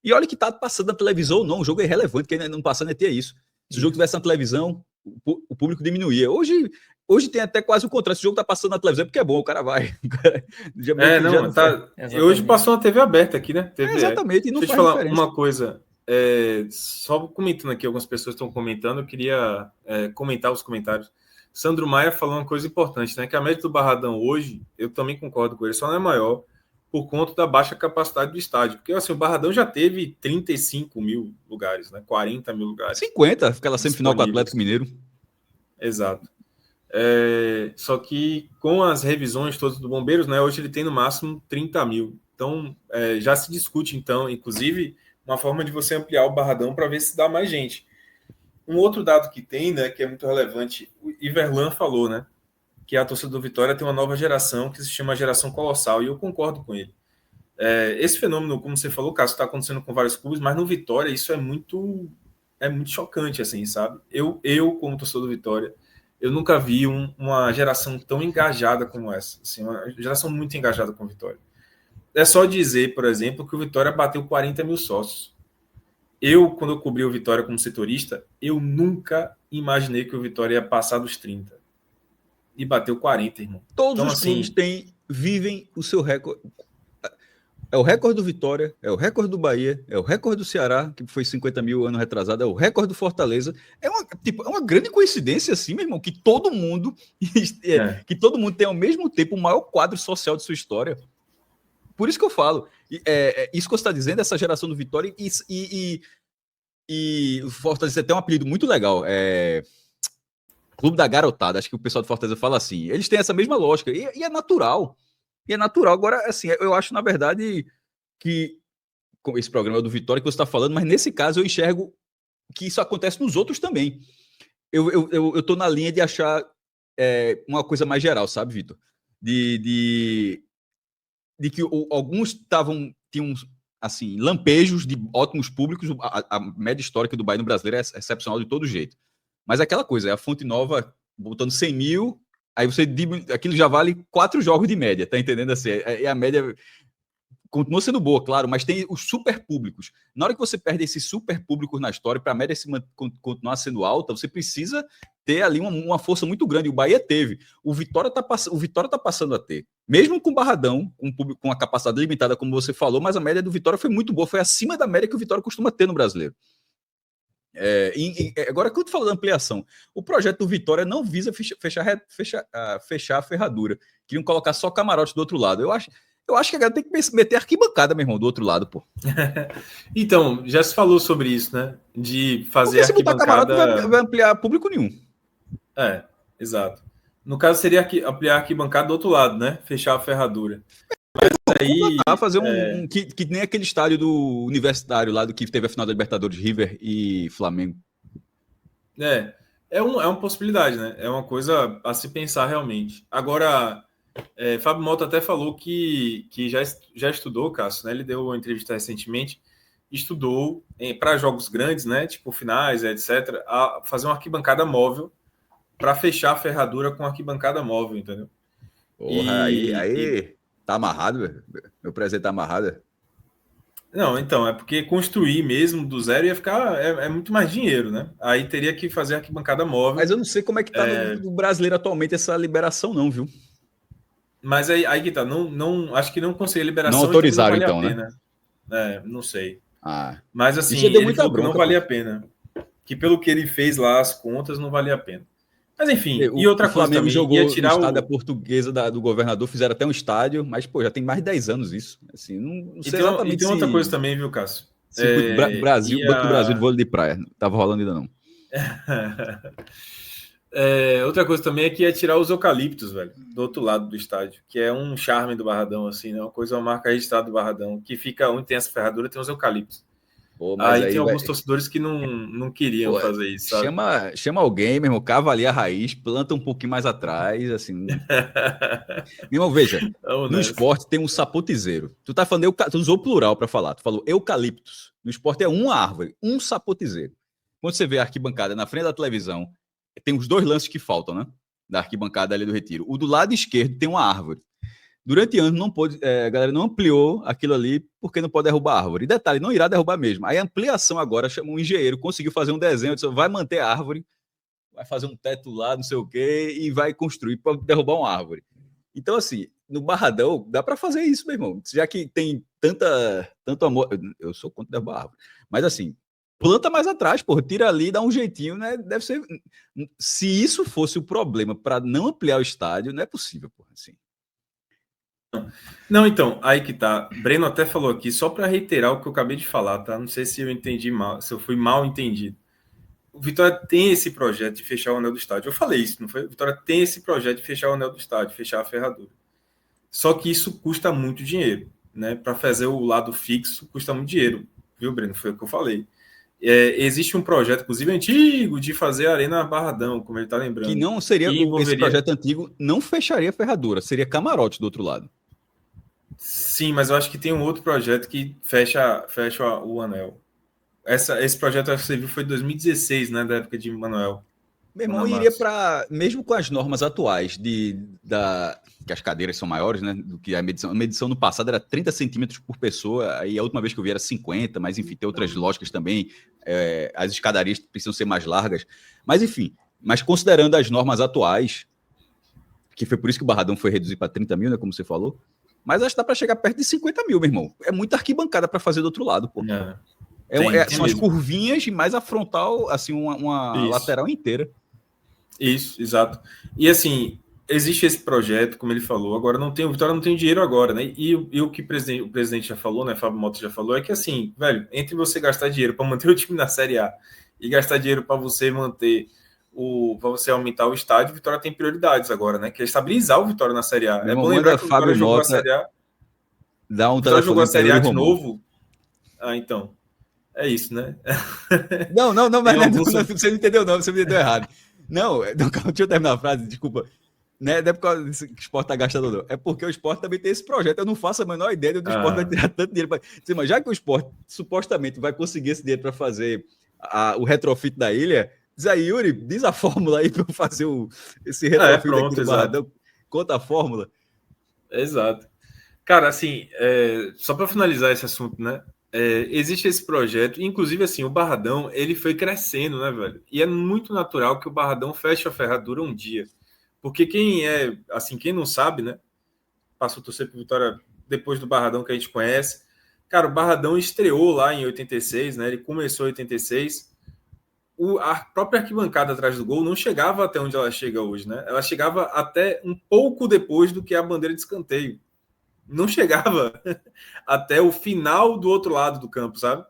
E olha que tá passando na televisão ou não, o jogo é irrelevante, quem não passa nem ter isso. Se o jogo tivesse na televisão, o público diminuía. Hoje tem até quase o contrário. Se o jogo tá passando na televisão é porque é bom, o cara vai.
Hoje passou uma TV aberta aqui, né? TV,
exatamente, e não
Deixa
faz
eu te falar
diferença.
uma coisa. Só comentando aqui, algumas pessoas estão comentando, eu queria comentar os comentários. Sandro Maia falou uma coisa importante, né? Que a média do Barradão hoje, eu também concordo com ele, só não é maior por conta da baixa capacidade do estádio. Porque assim, o Barradão já teve 35 mil lugares, né? 40 mil lugares.
50, aquela semifinal com o Atlético Mineiro.
Exato. Só que com as revisões todas do Bombeiros, né? Hoje ele tem no máximo 30 mil. Então, já se discute, então, inclusive, uma forma de você ampliar o Barradão para ver se dá mais gente. Um outro dado que tem, né, que é muito relevante, o Iverlan falou, né, que a torcida do Vitória tem uma nova geração que se chama geração colossal, e eu concordo com ele. Esse fenômeno, como você falou, Cássio, está acontecendo com vários clubes, mas no Vitória isso é muito chocante, assim, sabe? Eu como torcedor do Vitória, eu nunca vi uma geração tão engajada como essa, assim, uma geração muito engajada com o Vitória. É só dizer, por exemplo, que o Vitória bateu 40 mil sócios. Quando eu cobri o Vitória como setorista, eu nunca imaginei que o Vitória ia passar dos 30. E bateu 40, irmão.
Todos os clubes vivem o seu recorde. É o recorde do Vitória, é o recorde do Bahia, é o recorde do Ceará, que foi 50 mil ano retrasado, é o recorde do Fortaleza. É uma grande coincidência, assim, meu irmão, que todo mundo tem ao mesmo tempo o maior quadro social de sua história. Por isso que eu falo. Isso que você está dizendo, essa geração do Vitória, e o Fortaleza tem um apelido muito legal. Clube da Garotada, acho que o pessoal do Fortaleza fala assim. Eles têm essa mesma lógica, e é natural. E é natural. Agora, assim, eu acho, na verdade, que esse programa é do Vitória que você está falando, mas nesse caso eu enxergo que isso acontece nos outros também. Eu tô na linha de achar uma coisa mais geral, sabe, Vitor? De que alguns tinham assim, lampejos de ótimos públicos. A média histórica do Bahia no brasileiro é excepcional de todo jeito. Mas é aquela coisa, a Fonte Nova botando 100 mil, aí aquilo já vale 4 jogos de média, tá entendendo? Assim, a média continua sendo boa, claro, mas tem os super públicos. Na hora que você perde esses super públicos na história, para a média continuar sendo alta, você precisa ter ali uma força muito grande. O Bahia teve. O Vitória tá passando a ter. Mesmo com o Barradão, com a capacidade limitada, como você falou, mas a média do Vitória foi muito boa, foi acima da média que o Vitória costuma ter no brasileiro. Agora, quando fala da ampliação, o projeto do Vitória não visa fechar a ferradura. Queriam colocar só camarote do outro lado. Eu acho que a galera tem que meter arquibancada, meu irmão, do outro lado, pô.
Então, já se falou sobre isso, né? De fazer
porque se
arquibancada...
botar camarote, não vai ampliar público nenhum.
Exato. No caso, seria ampliar a arquibancada do outro lado, né? Fechar a ferradura. Mas aí...
fazer que nem aquele estádio do Universitário lá, do que teve a final da Libertadores, River e Flamengo.
É uma possibilidade, né? É uma coisa a se pensar realmente. Agora, Fábio Mota até falou que já estudou, Cássio, né? Ele deu uma entrevista recentemente, estudou para jogos grandes, né? Tipo finais, etc., a fazer uma arquibancada móvel para fechar a ferradura com arquibancada móvel, entendeu?
Porra, aí tá amarrado, meu presente tá amarrado.
Não, então, é porque construir mesmo do zero ia ficar muito mais dinheiro, né? Aí teria que fazer arquibancada móvel.
Mas eu não sei como é que tá no brasileiro atualmente essa liberação, não, viu?
Mas aí que tá, não, acho que não conseguiu liberação.
Não autorizaram,
não
então,
a pena, né? Não sei. Mas assim,
ele deu muita bronca,
não valia a pena. Que pelo que ele fez lá, as contas, não valia a pena. Mas enfim, e outra coisa também,
jogou no estádio Portuguesa do governador, fizeram até um estádio, mas pô, já tem mais de 10 anos isso. Assim, não sei exatamente.
E tem outra coisa também, viu, Cássio?
Banco do Brasil de vôlei de praia, tava rolando ainda não.
Outra coisa também é que ia tirar os eucaliptos, velho, do outro lado do estádio, que é um charme do Barradão, assim, né? Uma marca registrada do Barradão, que fica onde tem essa ferradura, tem os eucaliptos.
Pô, mas
Aí tem alguns
vai...
torcedores que não queriam
Pô,
fazer isso, sabe?
chama alguém, meu irmão, cava ali a raiz, planta um pouquinho mais atrás, assim. Meu irmão, veja,
Vamos
no
nessa.
esporte tem um sapotizeiro. Tu tá falando, tu usou plural para falar, tu falou eucaliptus. No esporte é uma árvore, um sapotizeiro. Quando você vê a arquibancada na frente da televisão, tem os dois lances que faltam, né? Da arquibancada ali do Retiro. O do lado esquerdo tem uma árvore. Durante anos não pôde, a galera não ampliou aquilo ali porque não pode derrubar a árvore. E detalhe, não irá derrubar mesmo. Aí a ampliação agora chamou um engenheiro, conseguiu fazer um desenho, disse, vai manter a árvore, vai fazer um teto lá, não sei o quê, e vai construir para derrubar uma árvore. Então, assim, no Barradão, dá para fazer isso, meu irmão. Já que tem tanto amor. Eu sou contra derrubar a árvore. Mas, assim, planta mais atrás, porra. Tira ali, dá um jeitinho, né? Deve ser. Se isso fosse o problema para não ampliar o estádio, não é possível, porra. Assim.
Não, então, aí que tá. Breno até falou aqui, só para reiterar o que eu acabei de falar, tá? Não sei se eu entendi mal, se eu fui mal entendido. O Vitória tem esse projeto de fechar o anel do estádio. Eu falei isso, não foi? O Vitória tem esse projeto de fechar o anel do estádio, fechar a ferradura. Só que isso custa muito dinheiro, né? Para fazer o lado fixo, custa muito dinheiro, viu, Breno? Foi o que eu falei. Existe um projeto, inclusive antigo, de fazer a Arena Barradão, como ele está lembrando.
Que não seria.
Que envolveria...
Esse projeto antigo não fecharia a ferradura, seria camarote do outro lado.
Sim, mas eu acho que tem um outro projeto que fecha o anel. Esse projeto que você viu foi em 2016, né? Da época de Manuel.
Meu irmão, iria para. Mesmo com as normas atuais, que as cadeiras são maiores, né? Do que a medição. A medição no passado era 30 centímetros por pessoa, aí a última vez que eu vi era 50, mas enfim, tem outras lógicas também. As escadarias precisam ser mais largas. Mas enfim, mas considerando as normas atuais, que foi por isso que o Barradão foi reduzido para 30 mil, né? Como você falou. Mas acho que dá para chegar perto de 50 mil, meu irmão. É muita arquibancada para fazer do outro lado, pô. São as curvinhas e mais a frontal, assim, uma lateral inteira.
Isso, exato. E assim, existe esse projeto, como ele falou, agora o Vitória não tem dinheiro agora, né? E o que o presidente já falou, né? Fábio Mota já falou, é que assim, velho, entre você gastar dinheiro para manter o time na Série A e gastar dinheiro para você manter para você aumentar o estádio, o Vitória tem prioridades agora, né? Que é estabilizar o Vitória na Série A.
Meu
bom lembrar que o Vitória jogou a Série A.
Dá um
o Vitória jogou a Série A de
Romão.
novo. Então. É isso, né?
Não, mas você não entendeu, não, você me entendeu errado. Não, deixa eu terminar a frase, desculpa. Não é por causa que o esporte tá gastando, não. É porque o esporte também tem esse projeto. Eu não faço a menor ideia de onde o esporte vai tirar tanto dinheiro. Mas já que o esporte supostamente vai conseguir esse dinheiro para fazer o retrofit da ilha, diz aí, Yuri, diz a fórmula aí para eu fazer esse retrofit aqui do Barradão. Conta a fórmula.
Exato. Cara, assim, só para finalizar esse assunto, né? Existe esse projeto, inclusive assim, o Barradão, ele foi crescendo, né, velho? E é muito natural que o Barradão feche a ferradura um dia. Porque quem não sabe, né? Passou a torcer pro Vitória depois do Barradão que a gente conhece. Cara, o Barradão estreou lá em 86, né? Ele começou em 86. A própria arquibancada atrás do gol não chegava até onde ela chega hoje, né? Ela chegava até um pouco depois do que a bandeira de escanteio. Não chegava até o final do outro lado do campo, sabe?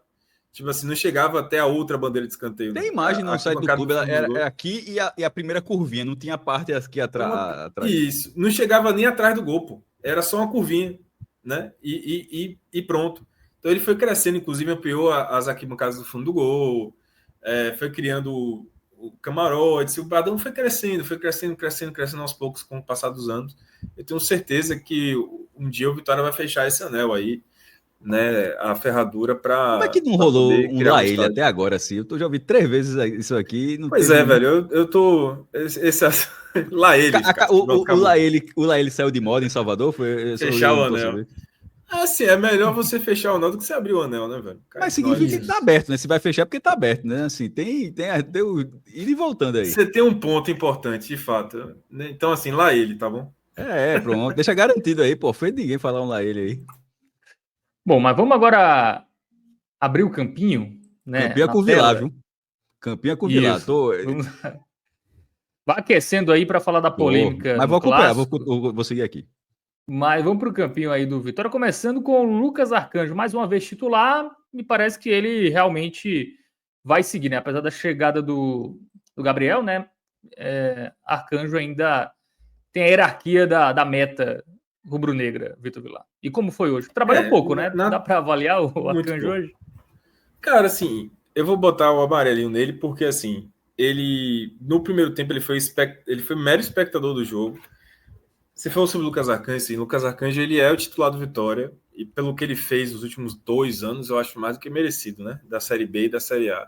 Tipo assim, não chegava até a outra bandeira de escanteio.
Tem imagem no site do clube, é aqui e a primeira curvinha, não tinha a parte aqui atrás.
Isso, não chegava nem atrás do gol, pô. Era só uma curvinha, né? E pronto. Então ele foi crescendo, inclusive ampliou as arquibancadas do fundo do gol, foi criando o camarote, o Barradão foi crescendo aos poucos com o passar dos anos. Eu tenho certeza que um dia o Vitória vai fechar esse anel aí, né? A ferradura para.
Como é que não rolou um Laele até agora, assim? Eu já ouvi 3 vezes isso aqui. Não
pois velho, eu tô. Laele.
O Laele saiu de moda em Salvador?
Fechar o anel. Assim, é melhor você fechar o anel do que você abrir o anel, né, velho?
Mas significa que tá aberto, né? Se vai fechar é porque tá aberto, né? Assim, tem o ir e voltando aí.
Você tem um ponto importante, de fato. Então, assim, lá ele, tá bom?
Pronto. Deixa garantido aí, pô. Foi ninguém falar um lá ele aí.
Bom, mas vamos agora abrir o campinho, né?
Campinho é curvilar, viu? Campinho é curvilar.
Vai aquecendo aí para falar da polêmica.
Mas vou acompanhar, vou seguir aqui.
Mas vamos para o campinho aí do Vitória, começando com o Lucas Arcanjo, mais uma vez titular. Me parece que ele realmente vai seguir, né? Apesar da chegada do Gabriel, né? Arcanjo ainda tem a hierarquia da meta rubro-negra, Vitor Vilar. E como foi hoje? Trabalhou pouco, né? Dá para avaliar o Arcanjo hoje?
Cara, assim, eu vou botar o amarelinho nele porque, assim, ele, no primeiro tempo, ele foi mero espectador do jogo. Se for sobre o Lucas Arcanjo, sim, Lucas Arcanjo, ele é o titular do Vitória e pelo que ele fez nos últimos 2 anos, eu acho mais do que merecido, né? Da Série B e da Série A.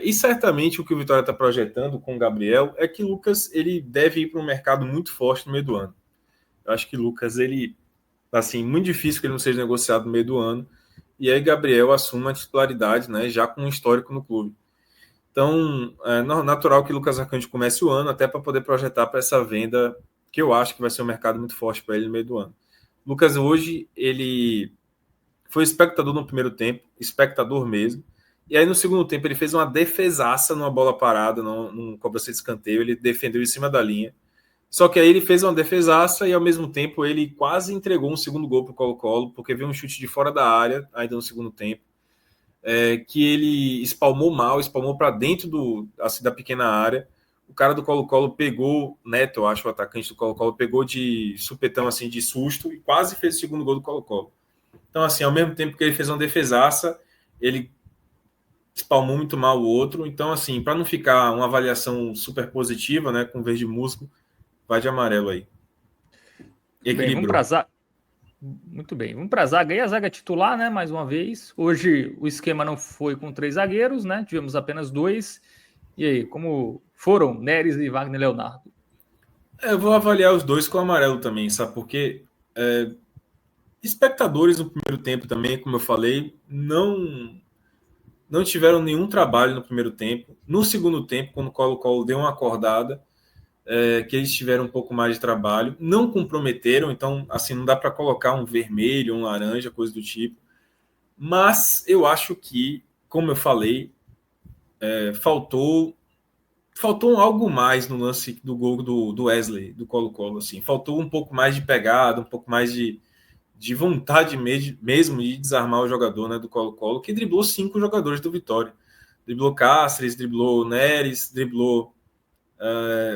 E certamente o que o Vitória está projetando com o Gabriel é que Lucas ele deve ir para um mercado muito forte no meio do ano. Eu acho que Lucas, ele, assim, muito difícil que ele não seja negociado no meio do ano. E aí Gabriel assume a titularidade, né, já com um histórico no clube. Então, é natural que Lucas Arcanjo comece o ano, até para poder projetar para essa venda, que eu acho que vai ser um mercado muito forte para ele no meio do ano. Lucas, hoje, ele foi espectador no primeiro tempo, espectador mesmo. E aí, no segundo tempo, ele fez uma defesaça numa bola parada, num cobrança de escanteio. Ele defendeu em cima da linha. Só que aí ele fez uma defesaça e, ao mesmo tempo, ele quase entregou um segundo gol para o Colo-Colo, porque veio um chute de fora da área, ainda no segundo tempo, que ele espalmou para dentro assim, da pequena área. O cara do Colo-Colo pegou, Neto, eu acho, o atacante do Colo-Colo, pegou de supetão, assim, de susto, e quase fez o segundo gol do Colo-Colo. Então, assim, ao mesmo tempo que ele fez uma defesaça, ele espalmou muito mal o outro. Então, assim, para não ficar uma avaliação super positiva, né, com verde musgo, vai de amarelo aí.
Bem, vamos
Equilibrou.
para zaga. Muito bem, vamos para a zaga aí, a zaga titular, né? Mais uma vez. Hoje o esquema não foi com 3 zagueiros, né? Tivemos apenas 2. E aí, como foram Neres e Wagner Leonardo?
Eu vou avaliar os dois com amarelo também, sabe? Porque espectadores no primeiro tempo também, como eu falei, não tiveram nenhum trabalho no primeiro tempo. No segundo tempo, quando o Colo-Colo deu uma acordada, que eles tiveram um pouco mais de trabalho, não comprometeram, então, assim, não dá para colocar um vermelho, um laranja, coisa do tipo. Mas eu acho que, como eu falei, faltou algo mais no lance do gol do Wesley, do Colo-Colo. Assim. Faltou um pouco mais de pegada, um pouco mais de vontade mesmo de desarmar o jogador, né, do Colo-Colo, que driblou 5 jogadores do Vitória. Driblou Cáceres, driblou Neres, driblou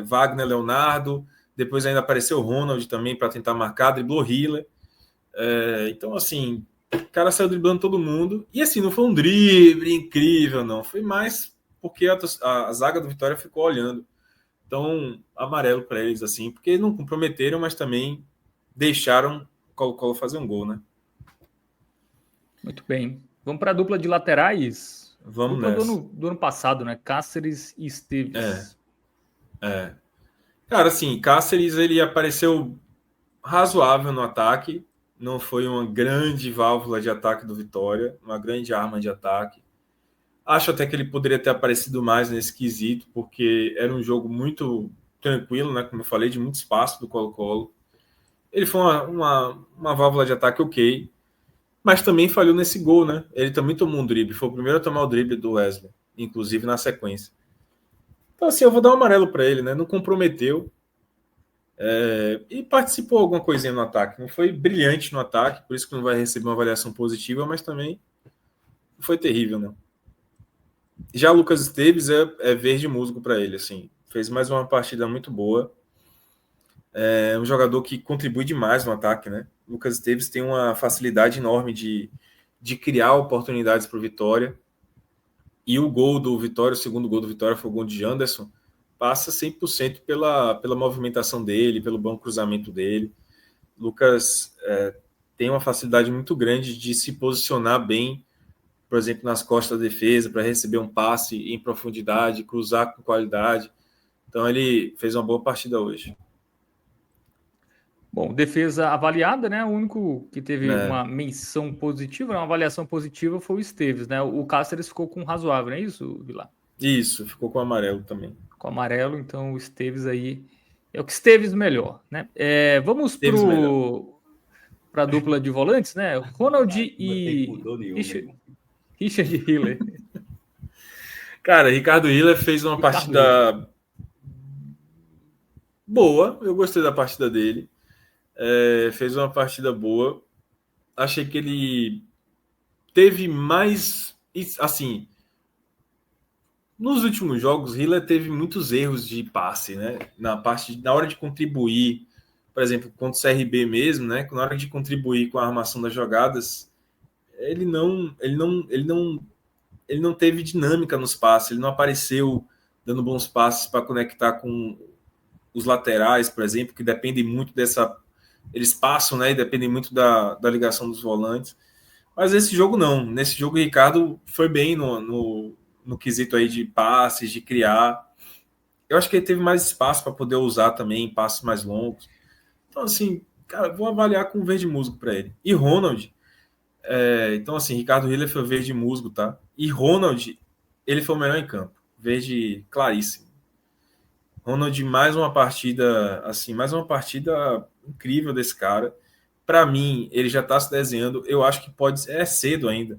Wagner Leonardo, depois ainda apareceu o Ronald também para tentar marcar, driblou Hiller. Então, assim, o cara saiu driblando todo mundo. E assim, não foi um drible incrível, não. Foi mais porque a zaga do Vitória ficou olhando. Então, amarelo para eles, assim, porque não comprometeram, mas também deixaram o Colo-Colo fazer um gol, né?
Muito bem. Vamos para a dupla de laterais.
Vamos
Dupla do
nessa.
ano passado, né? Cáceres e
É,
Esteves.
é. Cara, assim, Cáceres, ele apareceu razoável no ataque. Não foi uma grande válvula de ataque do Vitória, uma grande arma de ataque. Acho até que ele poderia ter aparecido mais nesse quesito, porque era um jogo muito tranquilo, né? Como eu falei, de muito espaço do Colo-Colo. Ele foi uma válvula de ataque ok, mas também falhou nesse gol, né? Ele também tomou um drible, foi o primeiro a tomar o drible do Wesley, inclusive na sequência. Então, assim, eu vou dar um amarelo para ele, né? Não comprometeu. E participou alguma coisinha no ataque. Não foi brilhante no ataque, por isso que não vai receber uma avaliação positiva, mas também não foi terrível, não. Já o Lucas Esteves é verde musgo para ele, assim. Fez mais uma partida muito boa. É um jogador que contribui demais no ataque, né? O Lucas Esteves tem uma facilidade enorme de criar oportunidades para o Vitória. E o gol do Vitória, o segundo gol do Vitória foi o gol de Anderson, passa 100% pela movimentação dele, pelo bom cruzamento dele. Lucas tem uma facilidade muito grande de se posicionar bem, por exemplo, nas costas da defesa, para receber um passe em profundidade, cruzar com qualidade. Então ele fez uma boa partida hoje.
Bom, defesa avaliada, né? O único que teve
Né?
uma menção positiva, uma avaliação positiva foi o Esteves, né? O Cáceres ficou com razoável, não é isso, Vilar?
Isso, ficou com amarelo também.
Com amarelo, então o Esteves aí é o que Esteves melhor, né? Vamos
Esteves melhor.
para a dupla de volantes, né? Ronald
Não tem
e
pudor nenhum, meu
Richard,
irmão.
Richard Hiller.
Cara, Ricardo Hiller fez uma
Ricardo Hiller.
partida boa. Eu gostei da partida dele. Fez uma partida boa. Achei que ele teve mais. Assim, nos últimos jogos, Hiller teve muitos erros de passe, né? Na hora de contribuir, por exemplo, contra o CRB mesmo, né? Na hora de contribuir com a armação das jogadas, ele não ele não teve dinâmica nos passes, ele não apareceu dando bons passes para conectar com os laterais, por exemplo, que dependem muito dessa... Eles passam, né, e dependem muito da ligação dos volantes. Mas nesse jogo não. Nesse jogo o Ricardo foi bem no quesito aí de passes, de criar. Eu acho que ele teve mais espaço para poder usar também, passes mais longos. Então, assim, cara, vou avaliar com verde musgo para ele. E Ronald, então, assim, Ricardo Hiller foi verde musgo, tá? E Ronald, ele foi o melhor em campo. Verde claríssimo. Ronald, mais uma partida, assim, mais uma partida incrível desse cara. Para mim, ele já está se desenhando. Eu acho que é cedo ainda.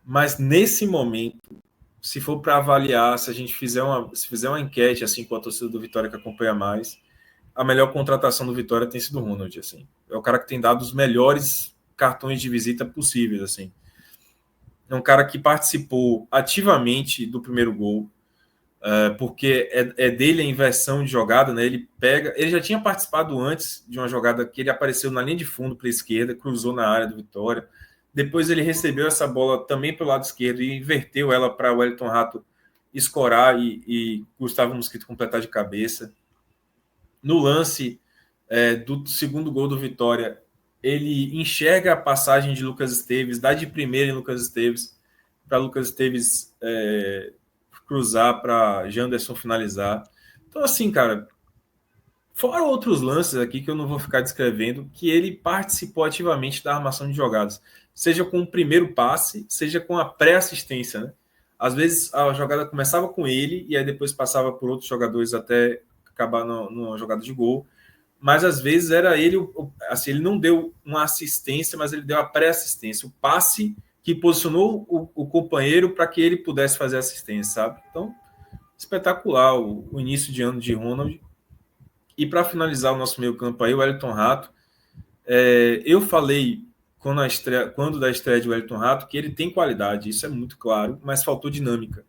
Mas nesse momento, se for para avaliar, se a gente fizer uma enquete assim com a torcida do Vitória que acompanha mais, a melhor contratação do Vitória tem sido o Ronald, assim. É o cara que tem dado os melhores cartões de visita possíveis, assim. É um cara que participou ativamente do primeiro gol, porque é dele a inversão de jogada, né? Ele já tinha participado antes de uma jogada que ele apareceu na linha de fundo para a esquerda, cruzou na área do Vitória. Depois ele recebeu essa bola também pelo lado esquerdo e inverteu ela para o Wellington Rato escorar e Gustavo Mosquito completar de cabeça. No lance do segundo gol do Vitória, ele enxerga a passagem de Lucas Esteves, dá de primeira em Lucas Esteves, para Lucas Esteves cruzar, para Janderson finalizar. Então, assim, cara, fora outros lances aqui que eu não vou ficar descrevendo, que ele participou ativamente da armação de jogadas, seja com o primeiro passe, seja com a pré-assistência, né? Às vezes a jogada começava com ele e aí depois passava por outros jogadores até acabar numa jogada de gol. Mas às vezes era ele, assim, ele não deu uma assistência, mas ele deu a pré-assistência, o passe que posicionou o companheiro para que ele pudesse fazer assistência, sabe? Então, espetacular o início de ano de Ronald. E para finalizar o nosso meio campo aí, o Wellington Rato, eu falei quando da estreia de Wellington Rato que ele tem qualidade, isso é muito claro, mas faltou dinâmica.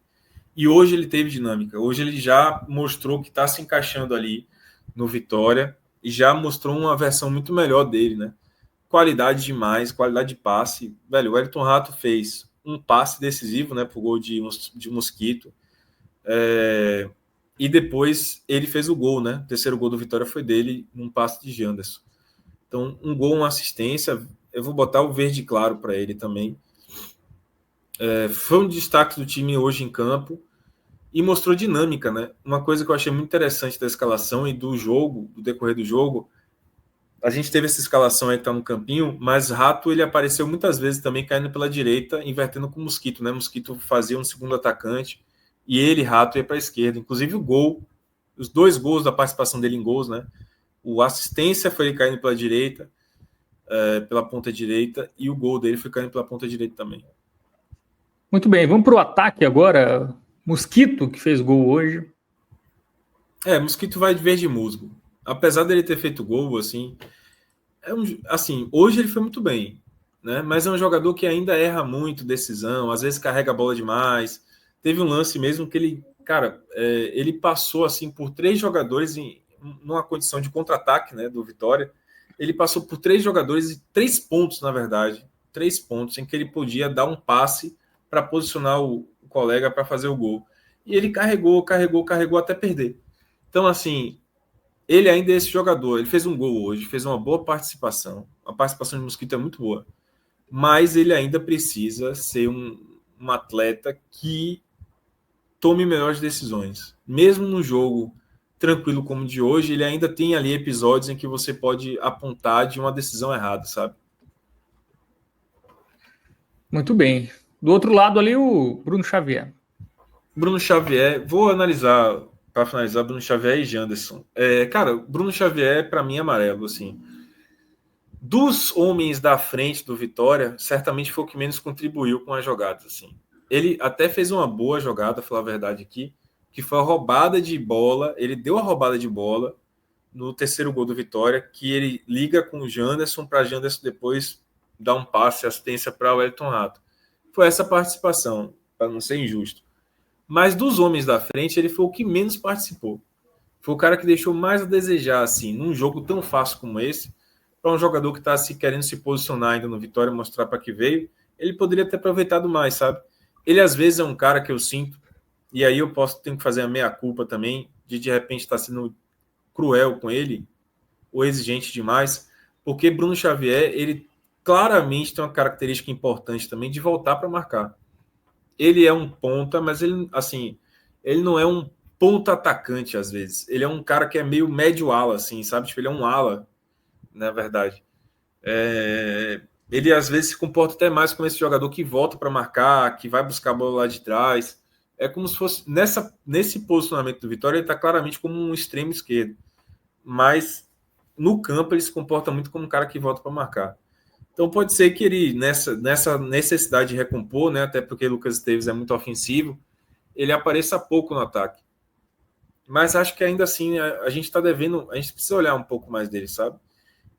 E hoje ele teve dinâmica, hoje ele já mostrou que está se encaixando ali no Vitória e já mostrou uma versão muito melhor dele, né? Qualidade demais, qualidade de passe. Velho, o Wellington Rato fez um passe decisivo, né, pro gol de Mosquito. E depois ele fez o gol, né? O terceiro gol do Vitória foi dele, num passe de Janderson. Então, um gol, uma assistência. Eu vou botar o verde claro para ele também. Foi um destaque do time hoje em campo e mostrou dinâmica, né? Uma coisa que eu achei muito interessante da escalação e do jogo, do decorrer do jogo, a gente teve essa escalação aí que tá no campinho, mas Rato ele apareceu muitas vezes também caindo pela direita, invertendo com o Mosquito, né? Mosquito fazia um segundo atacante e ele, Rato, ia para a esquerda. Inclusive o gol, os 2 gols da participação dele em gols, né? O assistência foi ele caindo pela direita, pela ponta direita, e o gol dele foi caindo pela ponta direita também.
Muito bem, vamos para o ataque agora. Mosquito, que fez gol hoje.
Mosquito vai de verde musgo. Apesar dele ter feito gol, assim, hoje ele foi muito bem, né? Mas é um jogador que ainda erra muito decisão, às vezes carrega a bola demais. Teve um lance mesmo que ele, cara, ele passou assim por 3 jogadores numa condição de contra-ataque, né, do Vitória. Ele passou por 3 jogadores e 3 pontos, na verdade, 3 pontos em que ele podia dar um passe para posicionar o colega para fazer o gol. E ele carregou até perder. Então, assim, ele ainda é esse jogador. Ele fez um gol hoje, fez uma boa participação. A participação de Mosquito é muito boa. Mas ele ainda precisa ser um atleta que tome melhores decisões. Mesmo no jogo tranquilo como o de hoje, ele ainda tem ali episódios em que você pode apontar de uma decisão errada, sabe?
Muito bem. Do outro lado ali, o Bruno Xavier.
Bruno Xavier, vou analisar, para finalizar, Bruno Xavier e Janderson. Cara, Bruno Xavier, para mim, é amarelo, assim. Dos homens da frente do Vitória, certamente foi o que menos contribuiu com as jogadas, assim. Ele até fez uma boa jogada, falar a verdade aqui, que foi a roubada de bola. Ele deu a roubada de bola no terceiro gol do Vitória, que ele liga com o Janderson, para Janderson depois dar um passe, assistência para o Wellington Rato. Foi essa participação, para não ser injusto. Mas dos homens da frente, ele foi o que menos participou. Foi o cara que deixou mais a desejar, assim, num jogo tão fácil como esse, para um jogador que está querendo se posicionar ainda no Vitória, mostrar para que veio, ele poderia ter aproveitado mais, sabe? Ele às vezes é um cara que eu sinto, e aí eu tenho que fazer a meia-culpa também, de repente estar sendo cruel com ele, ou exigente demais, porque Bruno Xavier, ele claramente tem uma característica importante também de voltar para marcar. Ele é um ponta, mas ele, assim, ele não é um ponta atacante às vezes. Ele é um cara que é meio médio ala, assim, sabe? Tipo, ele é um ala, na verdade. Ele às vezes se comporta até mais como esse jogador que volta para marcar, que vai buscar a bola lá de trás. É como se fosse nesse posicionamento do Vitória, ele está claramente como um extremo esquerdo. Mas no campo ele se comporta muito como um cara que volta para marcar. Então pode ser que ele, nessa necessidade de recompor, né, até porque o Lucas Esteves é muito ofensivo, ele apareça pouco no ataque. Mas acho que ainda assim a gente está devendo, a gente precisa olhar um pouco mais dele, sabe?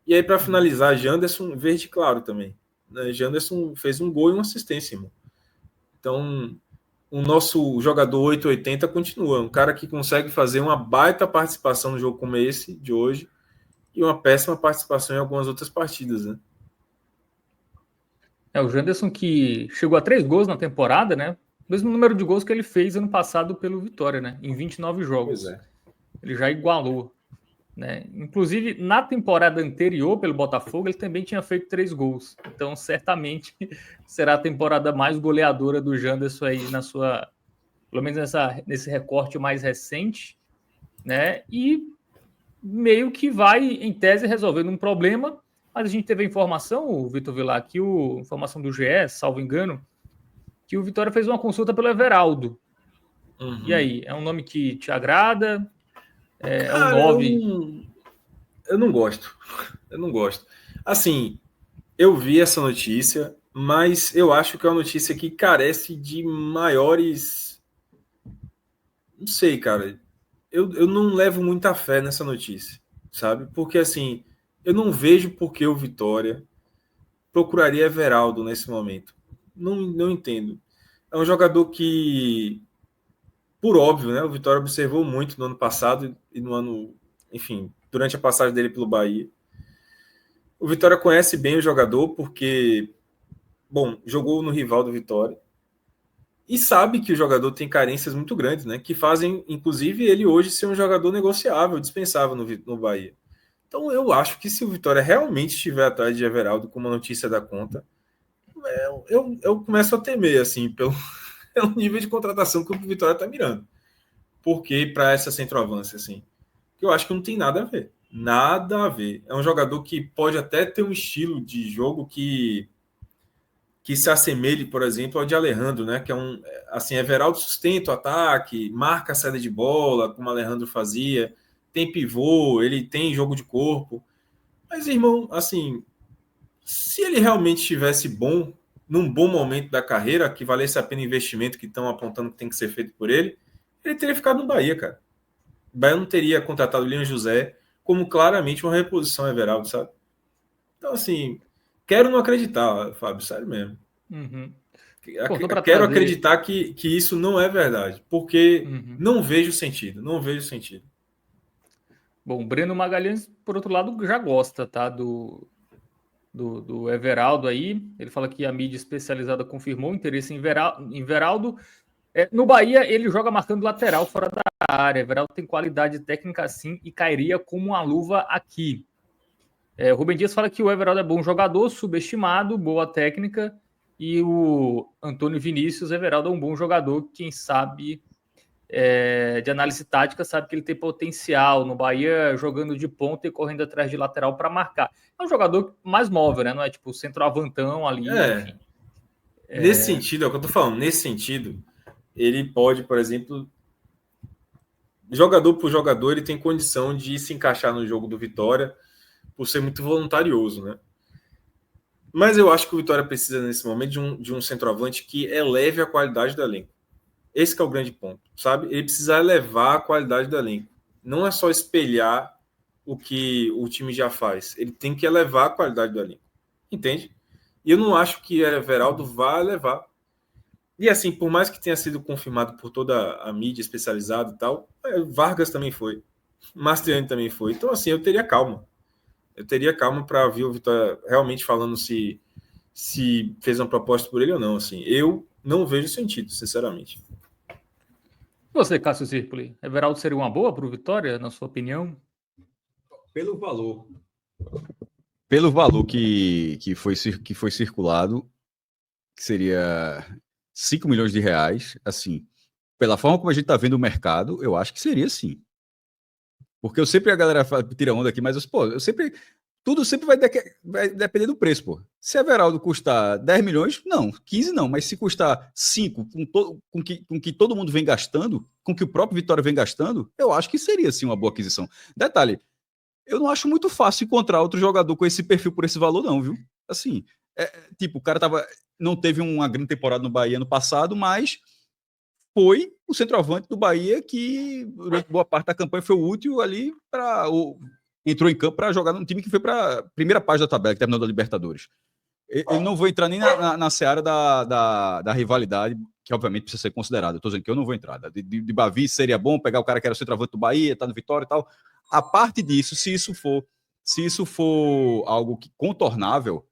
E aí, para finalizar, Janderson, verde claro também. Né? Janderson fez um gol e uma assistência, irmão. Então, o nosso jogador 880 continua. Um cara que consegue fazer uma baita participação no jogo como esse de hoje e uma péssima participação em algumas outras partidas, né?
O Janderson que chegou a 3 gols na temporada, né? Mesmo número de gols que ele fez ano passado pelo Vitória, né? Em 29 jogos.
Pois é.
Ele já igualou. Né? Inclusive, na temporada anterior pelo Botafogo, ele também tinha feito 3 gols. Então, certamente, será a temporada mais goleadora do Janderson aí na sua... Pelo menos nesse recorte mais recente. Né? E meio que vai, em tese, resolvendo um problema. Mas a gente teve a informação, o Vitor Vilar, que informação do GE, salvo engano, que o Vitória fez uma consulta pelo Everaldo.
Uhum.
E aí, é um nome que te agrada? É um
9? Eu não gosto. Eu não gosto. Assim, eu vi essa notícia, mas eu acho que é uma notícia que carece de maiores... Não sei, cara. Eu não levo muita fé nessa notícia, sabe? Porque, assim, eu não vejo por que o Vitória procuraria Everaldo nesse momento. Não entendo. É um jogador que, por óbvio, né? O Vitória observou muito no ano passado e no ano, enfim, durante a passagem dele pelo Bahia. O Vitória conhece bem o jogador porque, bom, jogou no rival do Vitória e sabe que o jogador tem carências muito grandes, né? Que fazem, inclusive, ele hoje ser um jogador negociável, dispensável no Bahia. Então, eu acho que se o Vitória realmente estiver atrás de Everaldo, como a notícia da conta, eu começo a temer, assim, pelo nível de contratação que o Vitória está mirando. Porque para essa centroavância, assim, eu acho que não tem nada a ver. Nada a ver. É um jogador que pode até ter um estilo de jogo que se assemelhe, por exemplo, ao de Alejandro, né? Que é um, assim, Everaldo sustenta o ataque, marca a saída de bola, como o Alejandro fazia, tem pivô, ele tem jogo de corpo. Mas, irmão, assim, se ele realmente estivesse bom, num bom momento da carreira, que valesse a pena o investimento que estão apontando que tem que ser feito por ele teria ficado no Bahia, cara. O Bahia não teria contratado o Leandro José como claramente uma reposição a Everaldo, sabe? Então, assim, quero não acreditar, Fábio, sério mesmo.
Uhum.
Quero acreditar que isso não é verdade, porque não vejo sentido, não vejo sentido.
Bom, o Breno Magalhães, por outro lado, já gosta, tá? Do Everaldo aí. Ele fala que a mídia especializada confirmou o interesse em Everaldo. No Bahia, ele joga marcando lateral fora da área. Everaldo tem qualidade técnica assim e cairia como uma luva aqui. O Rubem Dias fala que o Everaldo é bom jogador, subestimado, boa técnica. E o Antônio Vinícius, Everaldo é um bom jogador, quem sabe de análise tática, sabe que ele tem potencial no Bahia, jogando de ponta e correndo atrás de lateral para marcar. É um jogador mais móvel, né? Não é tipo centroavantão ali, enfim.
Nesse sentido, é o que eu tô falando, nesse sentido, ele pode, por exemplo, jogador por jogador, ele tem condição de se encaixar no jogo do Vitória por ser muito voluntarioso, né? Mas eu acho que o Vitória precisa, nesse momento, de um centroavante que eleve a qualidade do elenco. Esse que é o grande ponto, sabe? Ele precisa elevar a qualidade do elenco. Não é só espelhar o que o time já faz. Ele tem que elevar a qualidade do elenco. Entende? E eu não acho que Everaldo vá levar. E assim, por mais que tenha sido confirmado por toda a mídia especializada e tal, Vargas também foi. Mastriani também foi. Então, assim, eu teria calma. Eu teria calma para ver o Vitória realmente falando se fez uma proposta por ele ou não. Assim, eu não vejo sentido, sinceramente.
Você, Cássio Zirpoli, Everaldo seria uma boa para o Vitória, na sua opinião?
Pelo valor. Pelo valor que foi circulado, que seria 5 milhões de reais, assim, pela forma como a gente está vendo o mercado, eu acho que seria sim. Porque a galera tira onda aqui, mas tudo sempre vai depender do preço, pô. Se Everaldo custar 10 milhões, não, 15 não, mas se custar 5, com que todo mundo vem gastando, com que o próprio Vitória vem gastando, eu acho que seria sim uma boa aquisição. Detalhe, eu não acho muito fácil encontrar outro jogador com esse perfil por esse valor, não, viu? Assim, tipo, o cara não teve uma grande temporada no Bahia no passado, mas foi o centroavante do Bahia que, durante boa parte da campanha, foi útil ali entrou em campo para jogar num time que foi para a primeira página da tabela, que terminou da Libertadores. Eu não vou entrar nem na seara da rivalidade, que obviamente precisa ser considerada. Estou dizendo que eu não vou entrar. De Bavi seria bom pegar o cara que era o centroavante do Bahia, tá no Vitória e tal. A parte disso, se isso for algo contornável,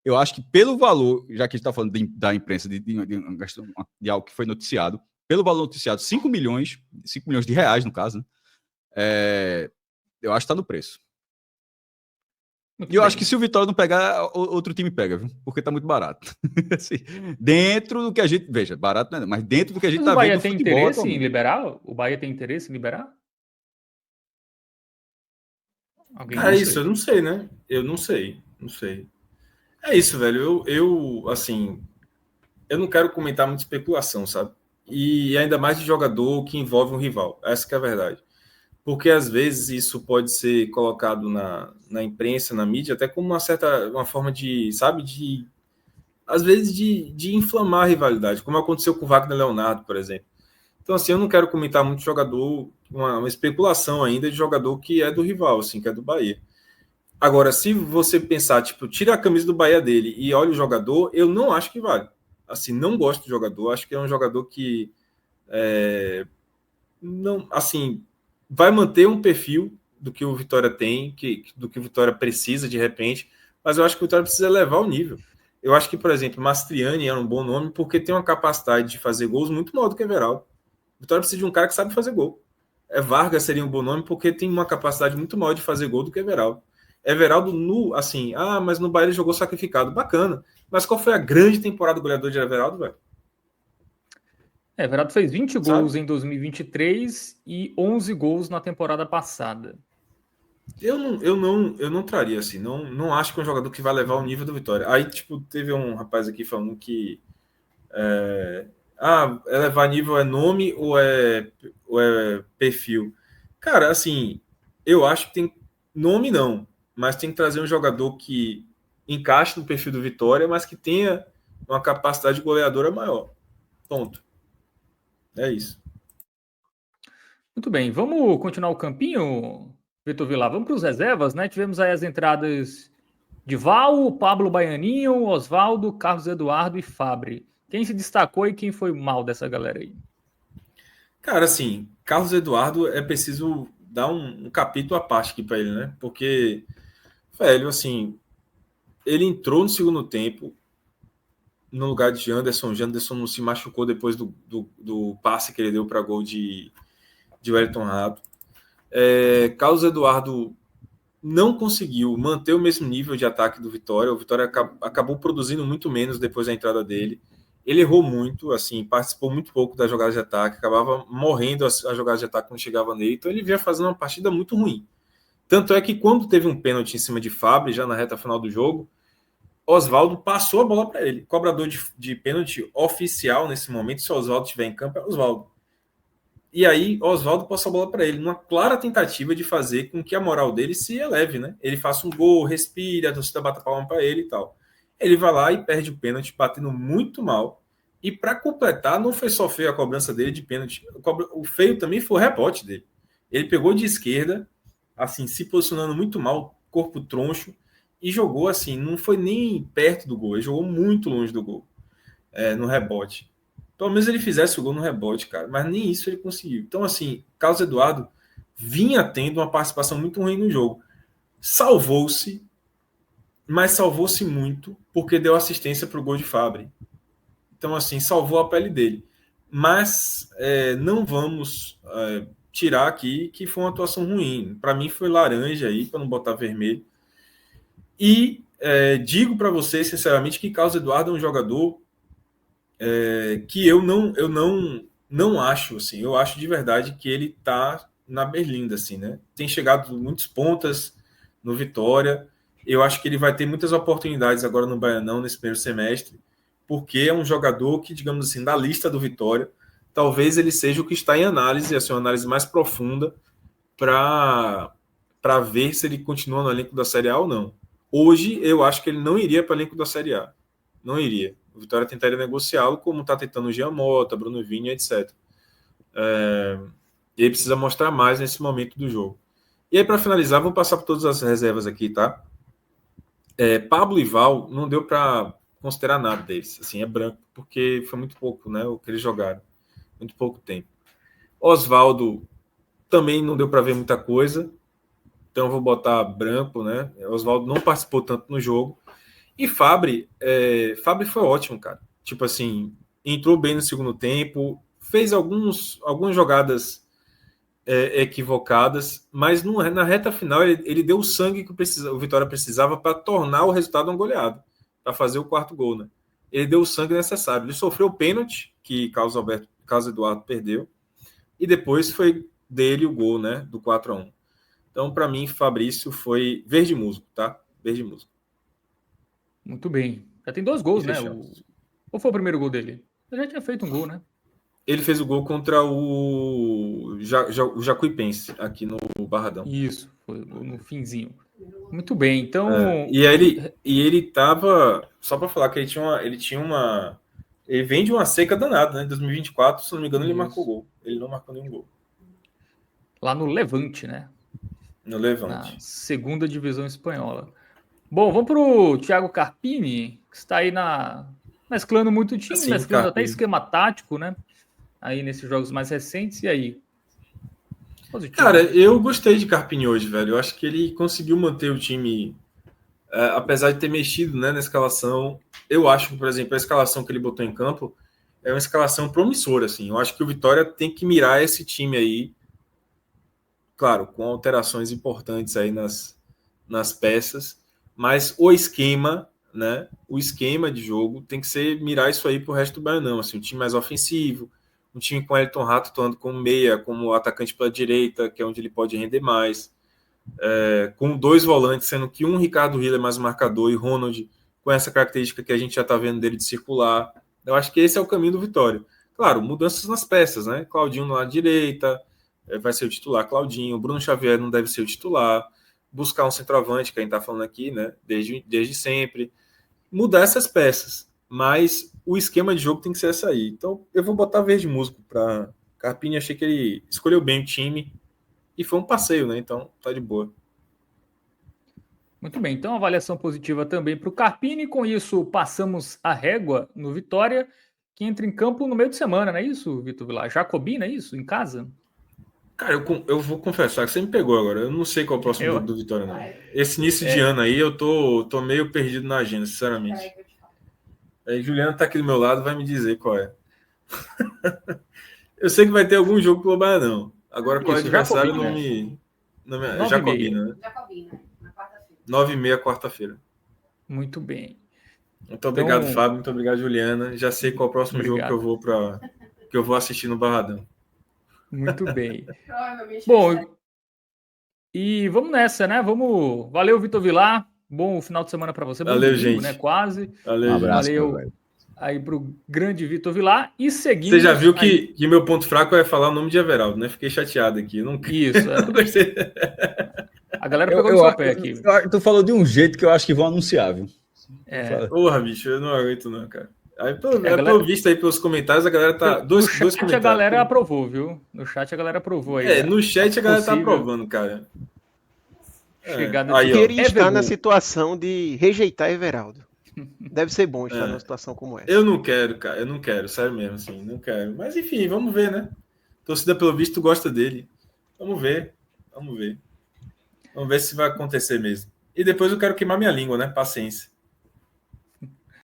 eu acho que pelo valor, já que a gente está falando da imprensa, de algo que foi noticiado, pelo valor noticiado, 5 milhões de reais, no caso, né? Eu acho que está no preço. E eu acho que se o Vitória não pegar, outro time pega, viu? Porque tá muito barato. Assim, dentro do que a gente... Veja, barato não é, mas dentro do que a gente tá vendo no futebol
O Bahia tem interesse
atualmente.
em liberar? O Bahia tem interesse em liberar?
Cara, isso eu não sei, né? Eu não sei. É isso, velho. Assim, eu não quero comentar muita especulação, sabe? E ainda mais de jogador que envolve um rival. Essa que é a verdade. Porque às vezes isso pode ser colocado na imprensa, na mídia, até como uma forma de, sabe, às vezes de inflamar a rivalidade, como aconteceu com o Wagner Leonardo, por exemplo. Então, assim, eu não quero comentar muito jogador, uma especulação ainda de jogador que é do rival, assim, que é do Bahia. Agora, se você pensar, tipo, tira a camisa do Bahia dele e olha o jogador, eu não acho que vale. Assim, não gosto do jogador, acho que é um jogador que não, assim, vai manter um perfil do que o Vitória tem, do que o Vitória precisa de repente, mas eu acho que o Vitória precisa elevar o nível. Eu acho que, por exemplo, Mastriani é um bom nome porque tem uma capacidade de fazer gols muito maior do que Everaldo. O Vitória precisa de um cara que sabe fazer gol. Vargas seria um bom nome porque tem uma capacidade muito maior de fazer gol do que Everaldo. Everaldo, assim, mas no Bahia ele jogou sacrificado. Bacana. Mas qual foi a grande temporada do goleador de Everaldo, velho?
Everaldo fez 20 gols em 2023 e 11 gols na temporada passada.
Eu não traria assim. Não acho que é um jogador que vai levar o nível do Vitória. Aí, tipo, teve um rapaz aqui falando que elevar nível é nome ou é perfil? Cara, assim, eu acho que tem nome não, mas tem que trazer um jogador que encaixe no perfil do Vitória, mas que tenha uma capacidade goleadora maior. Ponto. É isso.
Muito bem, vamos continuar o campinho, Vitor Vilar. Vamos para os reservas, né? Tivemos aí as entradas de Val, Pablo Baianinho, Oswaldo, Carlos Eduardo e Fabri. Quem se destacou e quem foi mal dessa galera aí?
Cara, assim, Carlos Eduardo é preciso dar um capítulo à parte aqui para ele, né? Porque, velho, assim, ele entrou no segundo tempo no lugar de Janderson. Janderson não se machucou depois do passe que ele deu para gol de Wellington Rato. Carlos Eduardo não conseguiu manter o mesmo nível de ataque do Vitória. O Vitória acabou produzindo muito menos depois da entrada dele. Ele errou muito, assim, participou muito pouco das jogadas de ataque, acabava morrendo as jogadas de ataque quando chegava nele. Então ele vinha fazendo uma partida muito ruim. Tanto é que quando teve um pênalti em cima de Fabri, já na reta final do jogo, Oswaldo passou a bola para ele. Cobrador de pênalti oficial nesse momento, se Oswaldo estiver em campo, é Oswaldo. E aí, Oswaldo passou a bola para ele, numa clara tentativa de fazer com que a moral dele se eleve, né? Ele faça um gol, respire, a torcida bata palma para ele e tal. Ele vai lá e perde o pênalti, batendo muito mal. E para completar, não foi só feio a cobrança dele de pênalti. O feio também foi o rebote dele. Ele pegou de esquerda, assim, se posicionando muito mal, corpo troncho, e jogou assim, não foi nem perto do gol, ele jogou muito longe do gol, no rebote. Pelo menos ele fizesse o gol no rebote, cara. Mas nem isso ele conseguiu. Então, assim, Carlos Eduardo vinha tendo uma participação muito ruim no jogo. Salvou-se, mas salvou-se muito porque deu assistência para o gol de Fabri. Então, assim, salvou a pele dele. Mas não vamos tirar aqui que foi uma atuação ruim. Para mim foi laranja aí, para não botar vermelho. E digo para vocês, sinceramente, que Carlos Eduardo é um jogador que eu não acho, assim, eu acho de verdade que ele está na berlinda, assim, né? Tem chegado muitas pontas no Vitória. Eu acho que ele vai ter muitas oportunidades agora no Baianão nesse primeiro semestre, porque é um jogador que, digamos assim, da lista do Vitória, talvez ele seja o que está em análise, assim, uma análise mais profunda para ver se ele continua no elenco da Série A ou não. Hoje, eu acho que ele não iria para o elenco da Série A. Não iria. O Vitória tentaria negociá-lo, como está tentando o Jean Mota, Bruno Vini, etc. E ele precisa mostrar mais nesse momento do jogo. E aí, para finalizar, vou passar por todas as reservas aqui, tá? Pablo e Val, não deu para considerar nada deles. Assim, é branco, porque foi muito pouco, né, o que eles jogaram. Muito pouco tempo. Oswaldo também não deu para ver muita coisa. Então eu vou botar branco, né? Oswaldo não participou tanto no jogo. E Fabri foi ótimo, cara. Tipo assim, entrou bem no segundo tempo, fez algumas jogadas equivocadas, mas na reta final ele deu o sangue que o Vitória precisava para tornar o resultado uma goleada, para fazer o quarto gol, né? Ele deu o sangue necessário. Ele sofreu o pênalti que Carlos Eduardo perdeu, e depois foi dele o gol, né? Do 4-1. Então, para mim, Fabrício foi verde musgo, tá? Verde musgo.
Muito bem. Já tem 2 gols, né? Ou foi o primeiro gol dele? Ele já tinha feito um gol, né?
Ele fez o gol contra o Jacuipense, aqui no Barradão.
Isso, foi no finzinho. Muito bem, então...
E ele tava... Só para falar que ele vem de uma seca danada, né? Em 2024, se não me engano, ele marcou gol. Ele não marcou nenhum gol.
Lá no Levante, né?
No Levante.
Na segunda divisão espanhola. Bom, vamos pro Thiago Carpini, que está aí mesclando muito time,
Assim,
mesclando até
Carpini.
esquema tático, né? Aí nesses jogos mais recentes, e aí? Positivo.
Cara, eu gostei de Carpini hoje, velho. Eu acho que ele conseguiu manter o time, apesar de ter mexido, né, na escalação. Eu acho que, por exemplo, a escalação que ele botou em campo é uma escalação promissora, assim. Eu acho que o Vitória tem que mirar esse time aí, claro, com alterações importantes aí nas peças, mas o esquema, né, o esquema de jogo tem que ser mirar isso aí pro resto do Baianão, assim, um time mais ofensivo, um time com Elton Rato atuando como meia, como atacante pela direita, que é onde ele pode render mais, com 2 volantes, sendo que Ricardo Hiller é mais marcador e Ronald com essa característica que a gente já está vendo dele de circular. Eu acho que esse é o caminho do Vitória. Claro, mudanças nas peças, né? Claudinho na direita, vai ser o titular Claudinho, Bruno Xavier não deve ser o titular, buscar um centroavante, que a gente está falando aqui, né? Desde sempre. Mudar essas peças, mas o esquema de jogo tem que ser essa aí. Então, eu vou botar verde musgo para Carpini. Achei que ele escolheu bem o time e foi um passeio, né? Então, tá de boa.
Muito bem, então avaliação positiva também para o Carpini. Com isso, passamos a régua no Vitória, que entra em campo no meio de semana, não é isso, Vitor Vilar? Jacobina, é isso? Em casa?
Cara, eu vou confessar que você me pegou agora. Eu não sei qual é o próximo jogo do Vitória, não. Esse início de ano aí, eu tô meio perdido na agenda, sinceramente. Aí Juliana tá aqui do meu lado, vai me dizer qual é. Eu sei que vai ter algum jogo pelo Baianão. Agora, qual é o adversário, não me... Jacobina, né?
Jacobina, na quarta-feira.
9h30, quarta-feira.
Muito bem.
Muito obrigado, Fábio. Muito obrigado, Juliana. Já sei qual é o próximo jogo que eu vou assistir no Barradão.
Muito bem. Bom, e vamos nessa, né? Valeu, Vitor Vilar. Bom final de semana para você.
Valeu,
domingo,
gente.
né? Quase.
Valeu,
Um abraço,
valeu aí pro grande Vitor Vilar. E seguindo.
Você já viu que meu ponto fraco é falar o nome de Everaldo, né? Fiquei chateado aqui.
Isso.
Não gostei.
A galera pegou no seu pé aqui.
Tu falou de um jeito que eu acho que vão anunciar, viu?
Porra, bicho, eu não aguento, não, cara. Aí, pelo visto aí pelos comentários, a galera tá.
No chat a galera aprovou, viu? No chat a galera aprovou aí.
No chat a galera tá aprovando, cara.
Queria estar na situação de rejeitar Everaldo. Deve ser bom estar numa situação como essa.
Eu não quero, cara. Eu não quero, sério mesmo, assim. Não quero. Mas enfim, vamos ver, né? A torcida, pelo visto, gosta dele. Vamos ver. Vamos ver se vai acontecer mesmo. E depois eu quero queimar minha língua, né? Paciência.